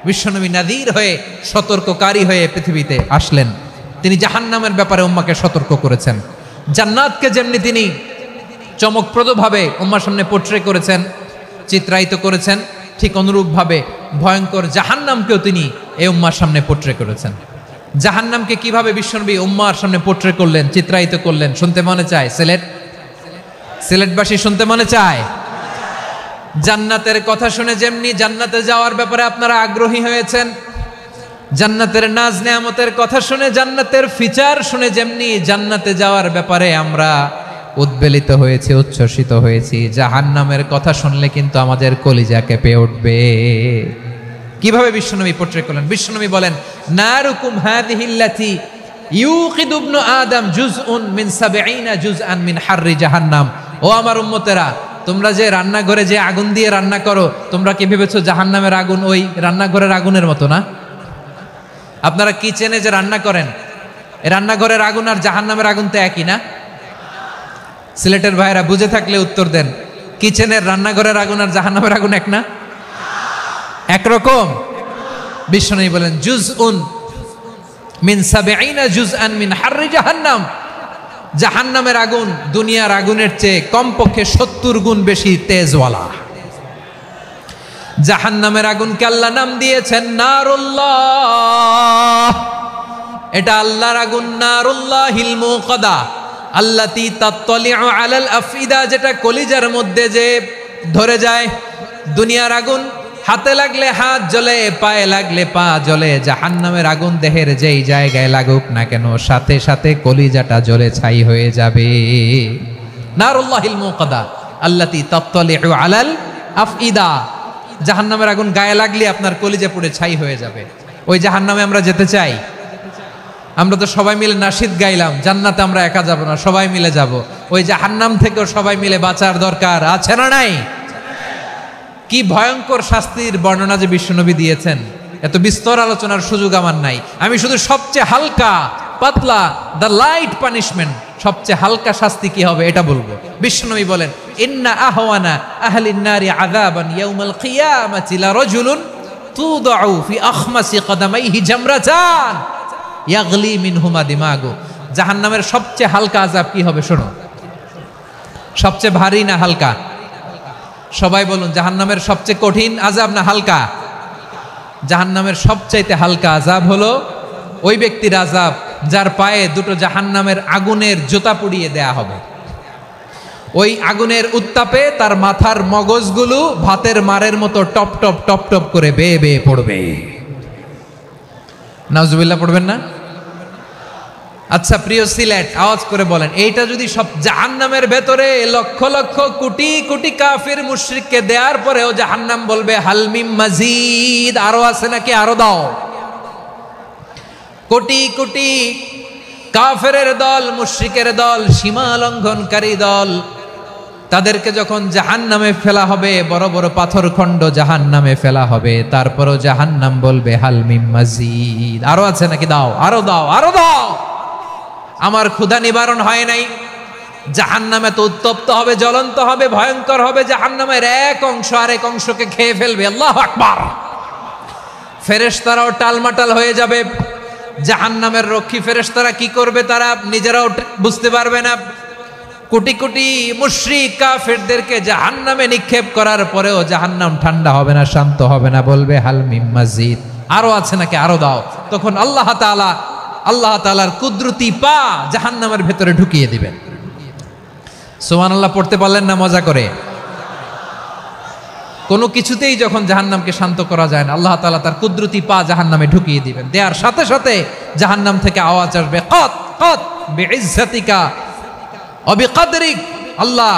বিশ্বনবী নাযীর হয়ে, সতর্ককারী হয়ে পৃথিবীতে আসলেন। তিনি জাহান্নামের ব্যাপারে উম্মাকে সতর্ক করেছেন। জান্নাতকে যেমনি তিনি চমকপ্রদভাবে উম্মার সামনে পোট্রে করেছেন, চিত্রায়িত করেছেন, ঠিক অনুরূপভাবে ভয়ঙ্কর জাহান্নামকেও তিনি এই উম্মার সামনে পোট্রে করেছেন। জাহান্নামকে কিভাবে বিশ্বনবী উম্মার সামনে পোট্রে করলেন, চিত্রায়িত করলেন, শুনতে মনে চায়? সিলেটবাসী শুনতে মনে চায়? জান্নাতের কথা শুনে যেমনি জান্নাতে যাওয়ার ব্যাপারে আপনারা আগ্রহী হয়েছেন, জান্নাতের নাজ নেয়ামতের কথা শুনে, জান্নাতের ফিচার শুনে যেমনি জান্নাতে যাওয়ার ব্যাপারে আমরা উদ্বেলিত হয়েছি, উচ্ছ্বসিত হয়েছি, জাহান্নামের কথা শুনলে কিন্তু আমাদের কলিজা কেঁপে উঠবে। কিভাবে বিশ্বনবী পোট্রে করলেন? বিশ্বনবী বলেন, নারুকুম হাযিহিল্লাতী ইউকিদু ইবনু আদম জুজউন মিন ৭০ জুজআন মিন হাররি জাহান্নাম। ও আমার উম্মতেরা, তোমরা যে রান্নাঘরে যে আগুন দিয়ে রান্না করো, তোমরা কি ভেবেছো জাহান্নামের আগুন ওই রান্নাঘরের আগুনের মতো না? আপনারা কিচেনে যে রান্না করেন, এই রান্নাঘরের আগুন আর জাহান্নামের আগুন তো একই না? সিলেটের ভাইয়েরা বুঝে থাকলে উত্তর দেন, কিচেনের রান্নাঘরের আগুন আর জাহান্নামের আগুন এক না? একরকম? বিশ্বনবী বলেন, জুজউন মিন ৭০ জুজআন মিন হাররি জাহান্নাম, জাহান্নামের আগুন দুনিয়ার আগুনের চেয়ে কমপক্ষে ৭০ গুণ বেশি তেজওয়ালা। জাহান্নামের আগুনকে আল্লাহ নাম দিয়েছেন নারুল্লাহ। এটা আল্লাহর আগুন, নারুল্লাহিল মুকাদা আল্লাতী তাত্তালিউ আলাল আফইদা, যেটা কলিজার মধ্যে যে ধরে যায়। দুনিয়ার আগুন হাতে লাগলে হাত জ্বলে, পায়ে লাগলে পা জ্বলে, জাহান্নামের আগুন দেহের যেই জায়গায় লাগুক না কেন, সাথে সাথে কলিজাটা জ্বলে ছাই হয়ে যাবে। নারুল্লাহিল মুকাদা আল্লাতী তাত্তালিউ আলাল আফইদা, জাহান্নামের আগুন গায়ে লাগলে আপনার কলিজা পুড়ে ছাই হয়ে যাবে। ওই জাহান্নামে আমরা যেতে চাই? আমরা তো সবাই মিলে নাশিদ গাইলাম, জান্নাতে আমরা একা যাব না, সবাই মিলে যাব। ওই জাহান্নাম থেকেও সবাই মিলে বাঁচার দরকার আছে না নাই? কি ভয়ঙ্কর শাস্তির বর্ণনা যে বিশ্বনবী দিয়েছেন, এত বিস্তর আলোচনার সুযোগ আমার নাই। আমি শুধু সবচেয়ে হালকা পাতলা, দ্য লাইট পানিশমেন্ট, সবচেয়ে হালকা শাস্তি কি হবে এটা বলবো। বিশ্বনবী বলেন, ইন্না আহওয়ানা আহলিন নারি আযাবান ইয়াউমাল কিয়ামাতি লারাজুলুন তুদাউ ফি আখমাসি কদামাইহি জামরাতান ইয়াগলি মিনহুমা দিমাগু। জাহান্নামের সবচেয়ে হালকা আযাব কি হবে শোনো। সবচেয়ে ভারী না হালকা? সবাই বলুন, জাহান্নামের সবচেয়ে কঠিন আযাব না হালকা? জাহান্নামের সবচাইতে হালকা আযাব হলো ওই ব্যক্তির আযাব যার পায়ে দুটো জাহান্নামের আগুনের জুতা পুড়িয়ে দেয়া হবে। ওই আগুনের উত্তাপে তার মাথার মগজগুলো ভাতের মারের মতো টপ টপ টপ টপ করে বেয়ে বেয়ে পড়বে। নাউজুবিল্লাহ পড়বেন না? আচ্ছা প্রিয় সিলেট, আওয়াজ করে বলেন, এইটা যদি সব জাহান্নামের ভেতরে লক্ষ লক্ষ কোটি কোটি কাফির মুশরিককে দেওয়ার পরেও জাহান্নাম বলবে হালমিম মাজিদ, আরো আছে নাকি, আরো দাও। কোটি কোটি কাফেরের দল, মুশরিকের দল, সীমা লঙ্ঘনকারী দল, তাদেরকে যখন জাহান্নামে ফেলা হবে, বড় বড় পাথর খণ্ড জাহান্নামে ফেলা হবে, তারপরও জাহান্নাম বলবে হালমিম মাজিদ, আরো আছে নাকি, দাও, আরো দাও, আরো দাও। আমার ক্ষুধা নিবারণ হয় নাই। জাহান্নামে তো উত্তপ্ত হবে, জ্বলন্ত হবে, ভয়ঙ্কর হবে। জাহান্নামের এক অংশ আরেক অংশকে খেয়ে ফেলবে। আল্লাহু আকবার। ফেরেশতারাও টালমাটাল হয়ে যাবে। জাহান্নামের রক্ষী ফেরেশতারা কি করবে তারা নিজেরাও বুঝতে পারবে না। কোটি কোটি মুশরিক কাফেরদেরকে জাহান্নামে নিক্ষেপ করার পরেও জাহান্নাম ঠান্ডা হবে না, শান্ত হবে না, বলবে হাল মিম মাজিদ, আরো আছে নাকি, আরো দাও। তখন আল্লাহ তাআলার কুদরতি পা জাহান্নামের ভেতরে ঢুকিয়ে দিবেন। সুবহানাল্লাহ পড়তে পারলেন না মজা করে? কোনো কিছুতেই যখন জাহান্নামকে শান্ত করা যায় না, আল্লাহ তাআলা তার কুদরতি পা জাহান্নামে ঢুকিয়ে দিবেন। দেওয়ার সাথে সাথে জাহান্নাম থেকে আওয়াজ আসবে, কত কত বিইজ্জাতিকা ওয়া বিকদরিক, আল্লাহ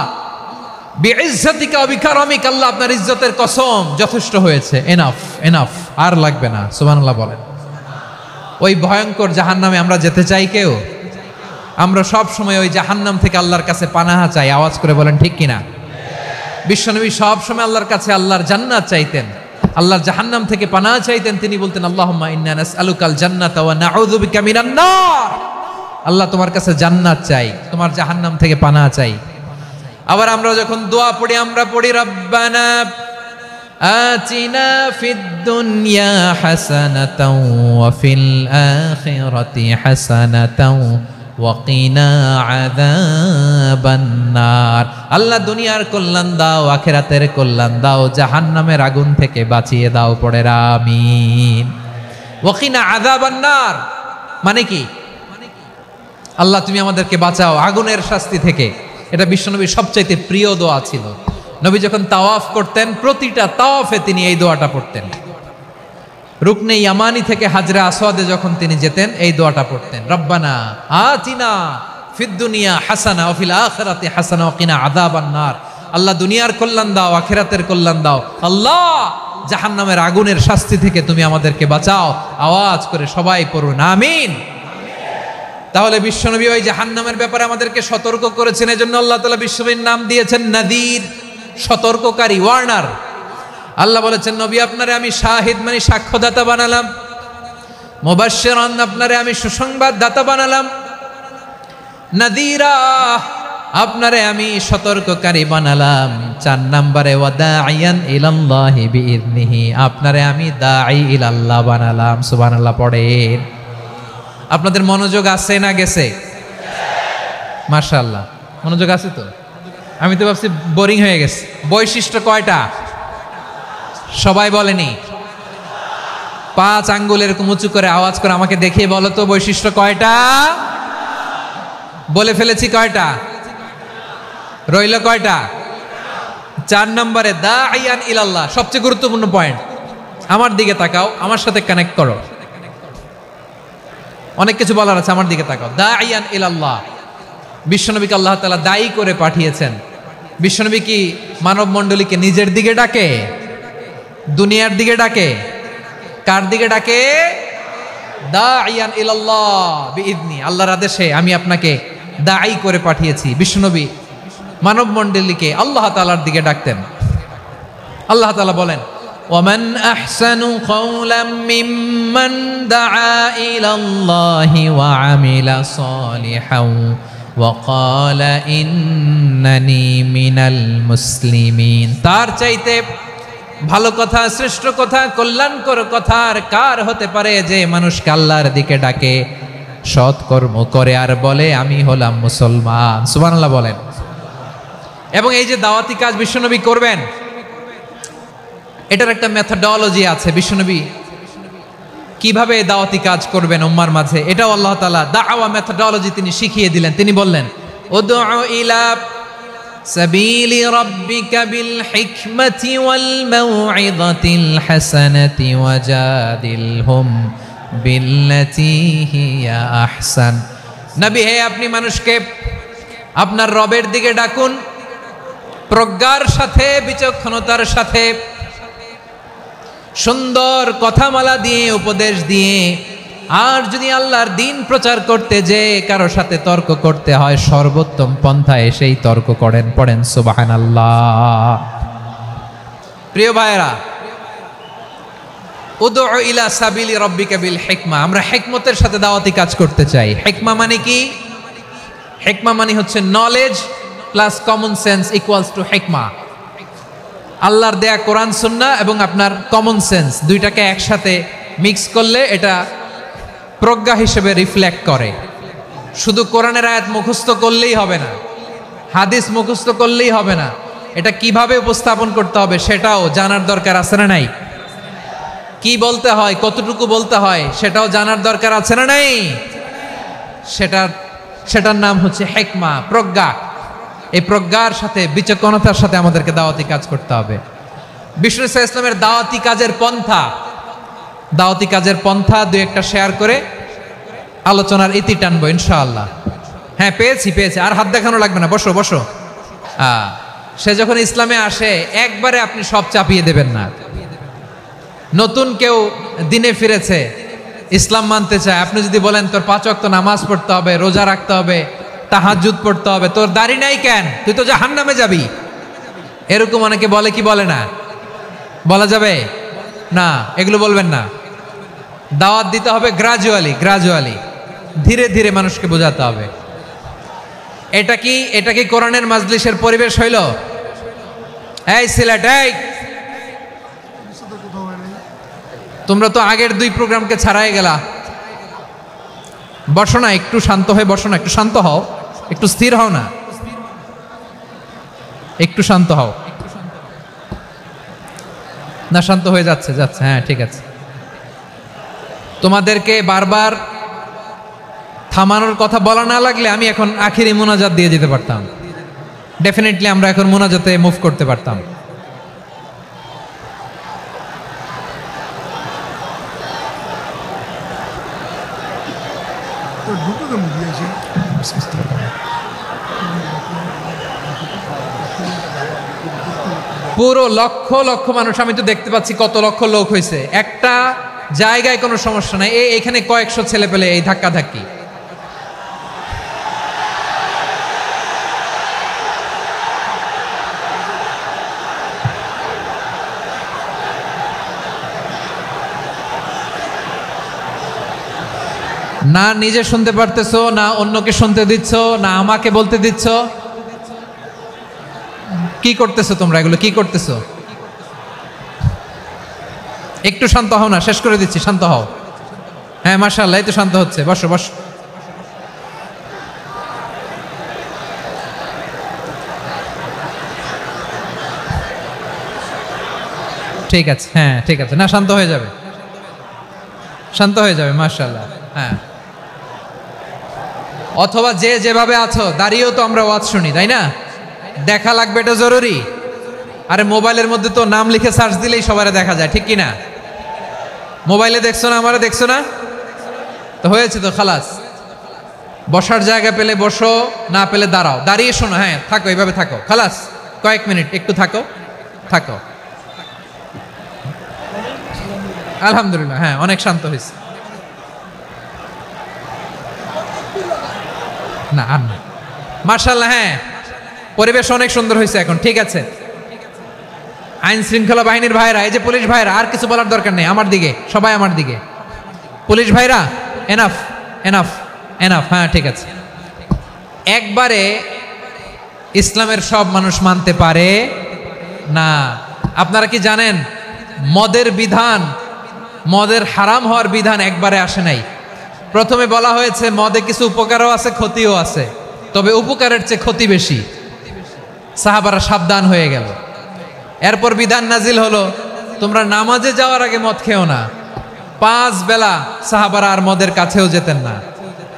বিইজ্জাতিকা ওয়া বিকারমিক, আল্লাহ আপনার ইজ্জতের কসম, যথেষ্ট হয়েছে, এনাফ এনাফ, আর লাগবে না। সুবহানাল্লাহ বলেন। ওই ভয়ঙ্কর জাহান্নামে আমরা যেতে চাই কেউ? আমরা সব সময় ওই জাহান্নাম থেকে আল্লাহর কাছে পানাহা চাই। আওয়াজ করে বলেন ঠিক কিনা? বিশ্বনবী সব সময় আল্লাহর কাছে আল্লাহর জান্নাত চাইতেন, আল্লাহর জাহান্নাম থেকে পানাহা চাইতেন। তিনি বলতেন, আল্লাহুম্মা ইন্না নাসআলুকাল জান্নাতা ওয়া নাউযু বিকা মিনান নার। আল্লাহ তোমার কাছে জান্নাত চাই, তোমার জাহান্নাম থেকে পানাহা চাই। আবার আমরা যখন দোয়া পড়ি, আমরা পড়ি রব্বানা আতিনা ফিদ দুনিয়া হাসানাতাও ওয়া ফিল আখিরাতি হাসানাতাও ওয়া কিনা আযাবান নার। আল্লাহ দুনিয়ার কল্যাণ দাও, আখিরাতের কল্যাণ দাও, জাহান্নামের আগুন থেকে বাঁচিয়ে দাও, পড়ে আমিন। ওয়া কিনা আযাবান নার মানে কি? আল্লাহ তুমি আমাদেরকে বাঁচাও আগুনের শাস্তি থেকে। এটা বিশ্বনবীর সবচাইতে প্রিয় দোয়া ছিল। নবী যখন তাওয়াফ করতেন, প্রতিটা তাওয়াফে তিনি এই দোয়াটা পড়তেন। রুকনে ইয়ামানি থেকে হাজরে আসওয়াদে যখন তিনি যেতেন, এই দোয়াটা পড়তেন, রব্বানা আতিনা ফিদ দুনিয়া হাসানা ওয়া ফিল আখিরাতি হাসানা ওয়া কিনা আযাবান নার। আল্লাহ দুনিয়ার কল্যাণ দাও, আখিরাতের কল্যাণ দাও। আল্লাহ জাহান্নামের আগুনের শাস্তি থেকে তুমি আমাদেরকে বাঁচাও। আওয়াজ করে সবাই পড়ুন আমিন। তাহলে বিশ্বনবী ওই জাহান্নামের ব্যাপারে আমাদেরকে সতর্ক করেছেন। এজন্য আল্লাহ তাআলা বিশ্বনবীর নাম দিয়েছেন নাযীর, সতর্ককারী, ওয়ার্নার। আল্লাহ বলেছেন, নবী আপনারে আমি শাহিদ মানে সাক্ষ্যদাতা বানালাম, মুবাশশিরান আপনারে আমি সুসংবাদ দাতা বানালাম, নাযীরা আপনারে আমি সতর্ককারী বানালাম। 4 নম্বরে ওয়া দাঈয়ান ইলাল্লাহি বিইذনিহি, আপনারে আমি দাঈ ইলাল্লাহ বানালাম। সুবহানাল্লাহ পড়েন। আপনাদের মনোযোগ আছে না গেছে? মাশাআল্লাহ মনোযোগ আছে তো। আমি তো ভাবছি বোরিং হয়ে গেছে। বৈশিষ্ট্য কয়টা সবাই বলেনি? 5 আঙ্গুল এরকম উঁচু করে আওয়াজ করে আমাকে দেখিয়ে বলো তো বৈশিষ্ট্য কয়টা? বলে ফেলেছি কয়টা? রইল কয়টা? 4 নম্বরে দাঈয়ান ইলাল্লাহ, সবচেয়ে গুরুত্বপূর্ণ পয়েন্ট। আমার দিকে তাকাও, আমার সাথে কানেক্ট করো। অনেক কিছু বলার আছে, আমার দিকে তাকাও। দাঈয়ান ইলাল্লাহ, বিশ্বনবীকে আল্লাহ তাআলা দায়ী করে পাঠিয়েছেন। বিশ্বনবী কি মানব মণ্ডলীকে নিজের দিকে ডাকে? দুনিয়ার দিকে ডাকে? কার দিকে ডাকে? দাঈয়ান ইলাল্লাহ বিইذনি, আল্লাহর আদেশে আমি আপনাকে দায়ী করে পাঠিয়েছি। বিশ্বনবী মানব মণ্ডলীকে আল্লাহ তাআলার দিকে ডাকতেন। আল্লাহ তাআলা বলেন, ওয়ামান আহসানু কাওলাম মিম্মান দাআ ইলাল্লাহি ওয়া আমিলা সালিহান ওয়া ক্বালা ইন্নানি মিনাল মুসলিমিন। তার চাইতে ভালো কথা, শ্রেষ্ঠ কথা, কল্যাণকর কথা আর কার হতে পারে যে মানুষকে আল্লাহর দিকে ডাকে, সৎ কর্ম করে আর বলে আমি হলাম মুসলমান। সুবহানাল্লাহ বলেন। এবং এই যে দাওয়াতি কাজ বিশ্বনবী করবেন, এটার একটা মেথডোলজি আছে। বিশ্বনবী কিভাবে দাওয়াতি কাজ করবেন উম্মার মাঝে, এটাও আল্লাহ তাআলা দাওয়া মেথডোলজি তিনি শিখিয়ে দিলেন। তিনি বললেন, উদউ ইলা সাবিলি রাব্বিকা বিল হিকমাতি ওয়াল মাউইযাতিল হাসানাতি ওয়াজাদিলহুম বিল্লাতি হিয়া আহসান। নবী হে, আপনি মানুষকে আপনার রবের দিকে ডাকুন প্রজ্ঞার সাথে, বিচক্ষণতার সাথে, সুন্দর কথামালা দিয়ে, উপদেশ দিয়ে। আর যদি আল্লাহর দ্বীন প্রচার করতে যে কারো সাথে তর্ক করতে হয়, সর্বোত্তম পন্থায় সেই তর্ক করেন। পড়েন সুবহানাল্লাহ। প্রিয় ভাইরা, উদউ ইলা সাবিলি রাব্বিকা বিল হিকমা, আমরা হিকমতের সাথে দাওয়াতি কাজ করতে চাই। হিকমা মানে কি? হিকমা মানে হচ্ছে knowledge plus common sense equals to হিকমা। আল্লাহর দেয়া কোরআন সুন্নাহ এবং আপনার কমন সেন্স দুইটাকে একসাথে মিক্স করলে এটা প্রজ্ঞা হিসেবে রিফ্লেক্ট করে। শুধু কোরআনের আয়াত মুখস্থ করলেই হবে না, হাদিস মুখস্থ করলেই হবে না, এটা কিভাবে উপস্থাপন করতে হবে সেটাও জানার দরকার আছে না নাই? কি বলতে হয়, কতটুকু বলতে হয় সেটাও জানার দরকার আছে না নাই? সেটার নাম হচ্ছে হিকমা, প্রজ্ঞা। এই প্রজ্ঞার সাথে, বিচক্ষণতার সাথে আমাদেরকে দাওয়াতি কাজ করতে হবে। বিষ্ণু ইসলামের দাওয়াতি কাজের পন্থা দুই একটা শেয়ার করে আলোচনার ইতি টানবো ইনশাআল্লাহ। হ্যাঁ, পেয়েছি। আর হাত দেখানো লাগবে না, বসো বসো। সে যখন ইসলামে আসে একবারে আপনি সব চাপিয়ে দেবেন না। নতুন কেউ দিনে ফিরেছে, ইসলাম মানতে চায়, আপনি যদি বলেন তোর 5 ওয়াক্ত নামাজ পড়তে হবে, রোজা রাখতে হবে, তাহাজ্জুদ পড়তে হবে, তোর দাড়ি নাই কেন, তুই তো জাহান্নামে যাবি, এরকম অনেকে বলে কি বলে না? বলা যাবে না, এগুলো বলবেন না। দাওয়াত দিতে হবে গ্রাজুয়ালি, ধীরে ধীরে মানুষকে বোঝাতে হবে। এটা কি কোরআনের মাজলিসের পরিবেশ হইল? এই সিলেট, এই তোমরা তো আগের 2 প্রোগ্রামকে ছাড়াই গেলা। বসো না, একটু শান্ত হয়ে বসো না, একটু শান্ত হও, একটু স্থির হও না, একটু শান্ত হও না। শান্ত হয়ে যাচ্ছে। হ্যাঁ, ঠিক আছে। তোমাদেরকে বারবার থামানোর কথা বলা না লাগলে আমি এখন আখিরি মুনাজাত দিয়ে যেতে পারতাম। ডেফিনেটলি আমরা এখন মুনাজাতে মুভ করতে পারতাম। পুরো লক্ষ লক্ষ মানুষ, আমি তো দেখতে পাচ্ছি কত লক্ষ লোক হয়েছে। একটা জায়গায় কোনো সমস্যা নাই, এখানে কয়েকশো ছেলে পেলে এই ধাক্কা ধাক্কি। না নিজে শুনতে পারতেছো, না অন্যকে শুনতে দিচ্ছ, না আমাকে বলতে দিচ্ছ। কি করতেছো তোমরা? এগুলো কি করতেছো? একটু শান্ত হও না, শেষ করে দিচ্ছি, শান্ত হও। হ্যাঁ, মাশাআল্লাহ, এই তো শান্ত হচ্ছে। বসো বসো। ঠিক আছে, হ্যাঁ ঠিক আছে। না, শান্ত হয়ে যাবে, শান্ত হয়ে যাবে, মাশাআল্লাহ। হ্যাঁ, অথবা যে যেভাবে আছো দাঁড়িয়েও তো আমরা ওয়াজ শুনি, তাই না? দেখা লাগবে, এটা জরুরি। আরে মোবাইলের মধ্যে তো নাম লিখে সার্চ দিলেই সবারে দেখা যায়, ঠিক কি না? মোবাইলে দেখছো না, আমারে দেখছো না, তো হয়েছে তো, খালাস। বসার জায়গা পেলে বসো, না পেলে দাঁড়াও, দাঁড়িয়ে শোনো। হ্যাঁ, থাকো, এইভাবে থাকো, খালাস। কয়েক মিনিট একটু থাকো। আলহামদুলিল্লাহ, হ্যাঁ, অনেক শান্ত হয়েছে। না আর না, মাশাআল্লাহ। হ্যাঁ, পরিবেশ অনেক সুন্দর হয়েছে এখন, ঠিক আছে। আইন শৃঙ্খলা বাহিনীর ভাইরা, এই যে পুলিশ ভাইরা, আর কিছু বলার দরকার নেই, আমার দিকে সবাই, আমার দিকে। পুলিশ ভাইরা এনাফ এনাফ এনাফ, হ্যাঁ ঠিক আছে। একবারে ইসলামের সব মানুষ মানতে পারে না। আপনারা কি জানেন মদের বিধান, মদের হারাম হওয়ার বিধান একবারে আসে নাই। প্রথমে বলা হয়েছে মদে কিছু উপকারও আছে, ক্ষতিও আছে, তবে উপকারের চেয়ে ক্ষতি বেশি। সাহাবারা সাবধান হয়ে গেল। এরপর বিধান নাজিল হলো, তোমরা নামাজে যাওয়ার আগে মদ খেও না। 5 বেলা সাহাবারা আর মদের কাছেও যেতেন না,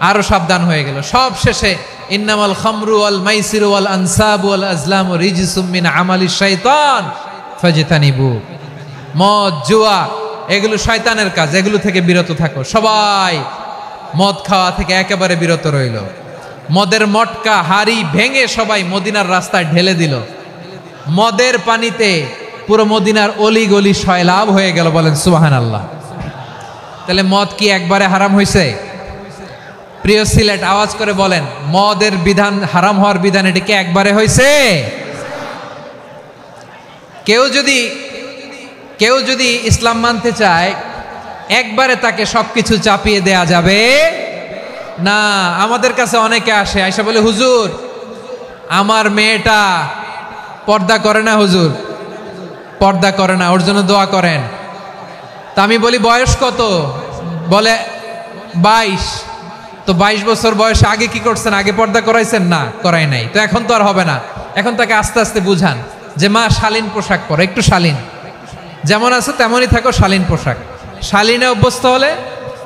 আরো সাবধান হয়ে গেল। সব শেষে ইন্নামাল খামরু ওয়াল মাইসিরু ওয়াল আনসাবু ওয়াল আজলামু রিজসুম মিন আমালিশ শাইতান ফাজতানিবু। মদ, জুয়া এগুলো শয়তানের কাজ, এগুলো থেকে বিরত থাকো। সবাই মদ খাওয়া থেকে একেবারে বিরত রইল। মদের মটকা হাড়ি ভেঙে সবাই মদিনার রাস্তায় ঢেলে দিল। মদের পানিতে পুরো মদিনার অলি গলি সয়লাভ হয়ে গেল। বলেন সুবহানাল্লাহ। তাহলে মদ কি একবারে হারাম হয়েছে? প্রিয় সিলেট আওয়াজ করে বলেন, মদের বিধান, হারাম হওয়ার বিধান এটা কি একবারে হয়েছে? কেউ যদি ইসলাম মানতে চায় একবারে তাকে সবকিছু চাপিয়ে দেয়া যাবে না। আমাদের কাছে অনেকে আসে, আয়সা বলে, হুজুর আমার মেয়েটা পর্দা করে না, হুজুর পর্দা করে না, ওর জন্য দোয়া করেন। তা আমি বলি বয়স কত? বলে 22। তো 22 বছর বয়সে আগে কি করছেন? আগে পর্দা করাইছেন? না, করাই নাই। তো এখন তো আর হবে না। এখন তাকে আস্তে আস্তে বুঝান যে মা শালীন পোশাক পরো, একটু শালীন, যেমন আছে তেমনই থাকো, শালীন পোশাক। শালীনে অভ্যস্ত হলে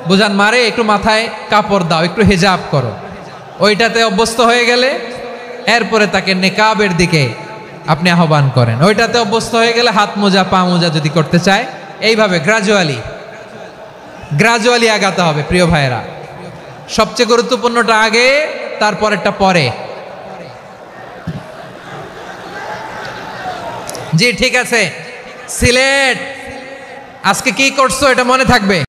বুঝান, মারে একটু মাথায় কাপড় দাও, একটু হেজাব করো। ওইটাতে অভ্যস্ত হয়ে গেলে এরপরে তাকে নেকাবের দিকে আপনি আহ্বান করেন। ওইটাতে অভ্যস্ত হয়ে গেলে হাত মোজা, পা মোজা যদি করতে চায়, এইভাবে গ্রাজুয়ালি আগাতে হবে। প্রিয় ভাইয়েরা, সবচেয়ে গুরুত্বপূর্ণটা আগে, তারপরেরটা পরে। জি ঠিক আছে। সিলেট আজকে কি করছো এটা মনে থাকবে।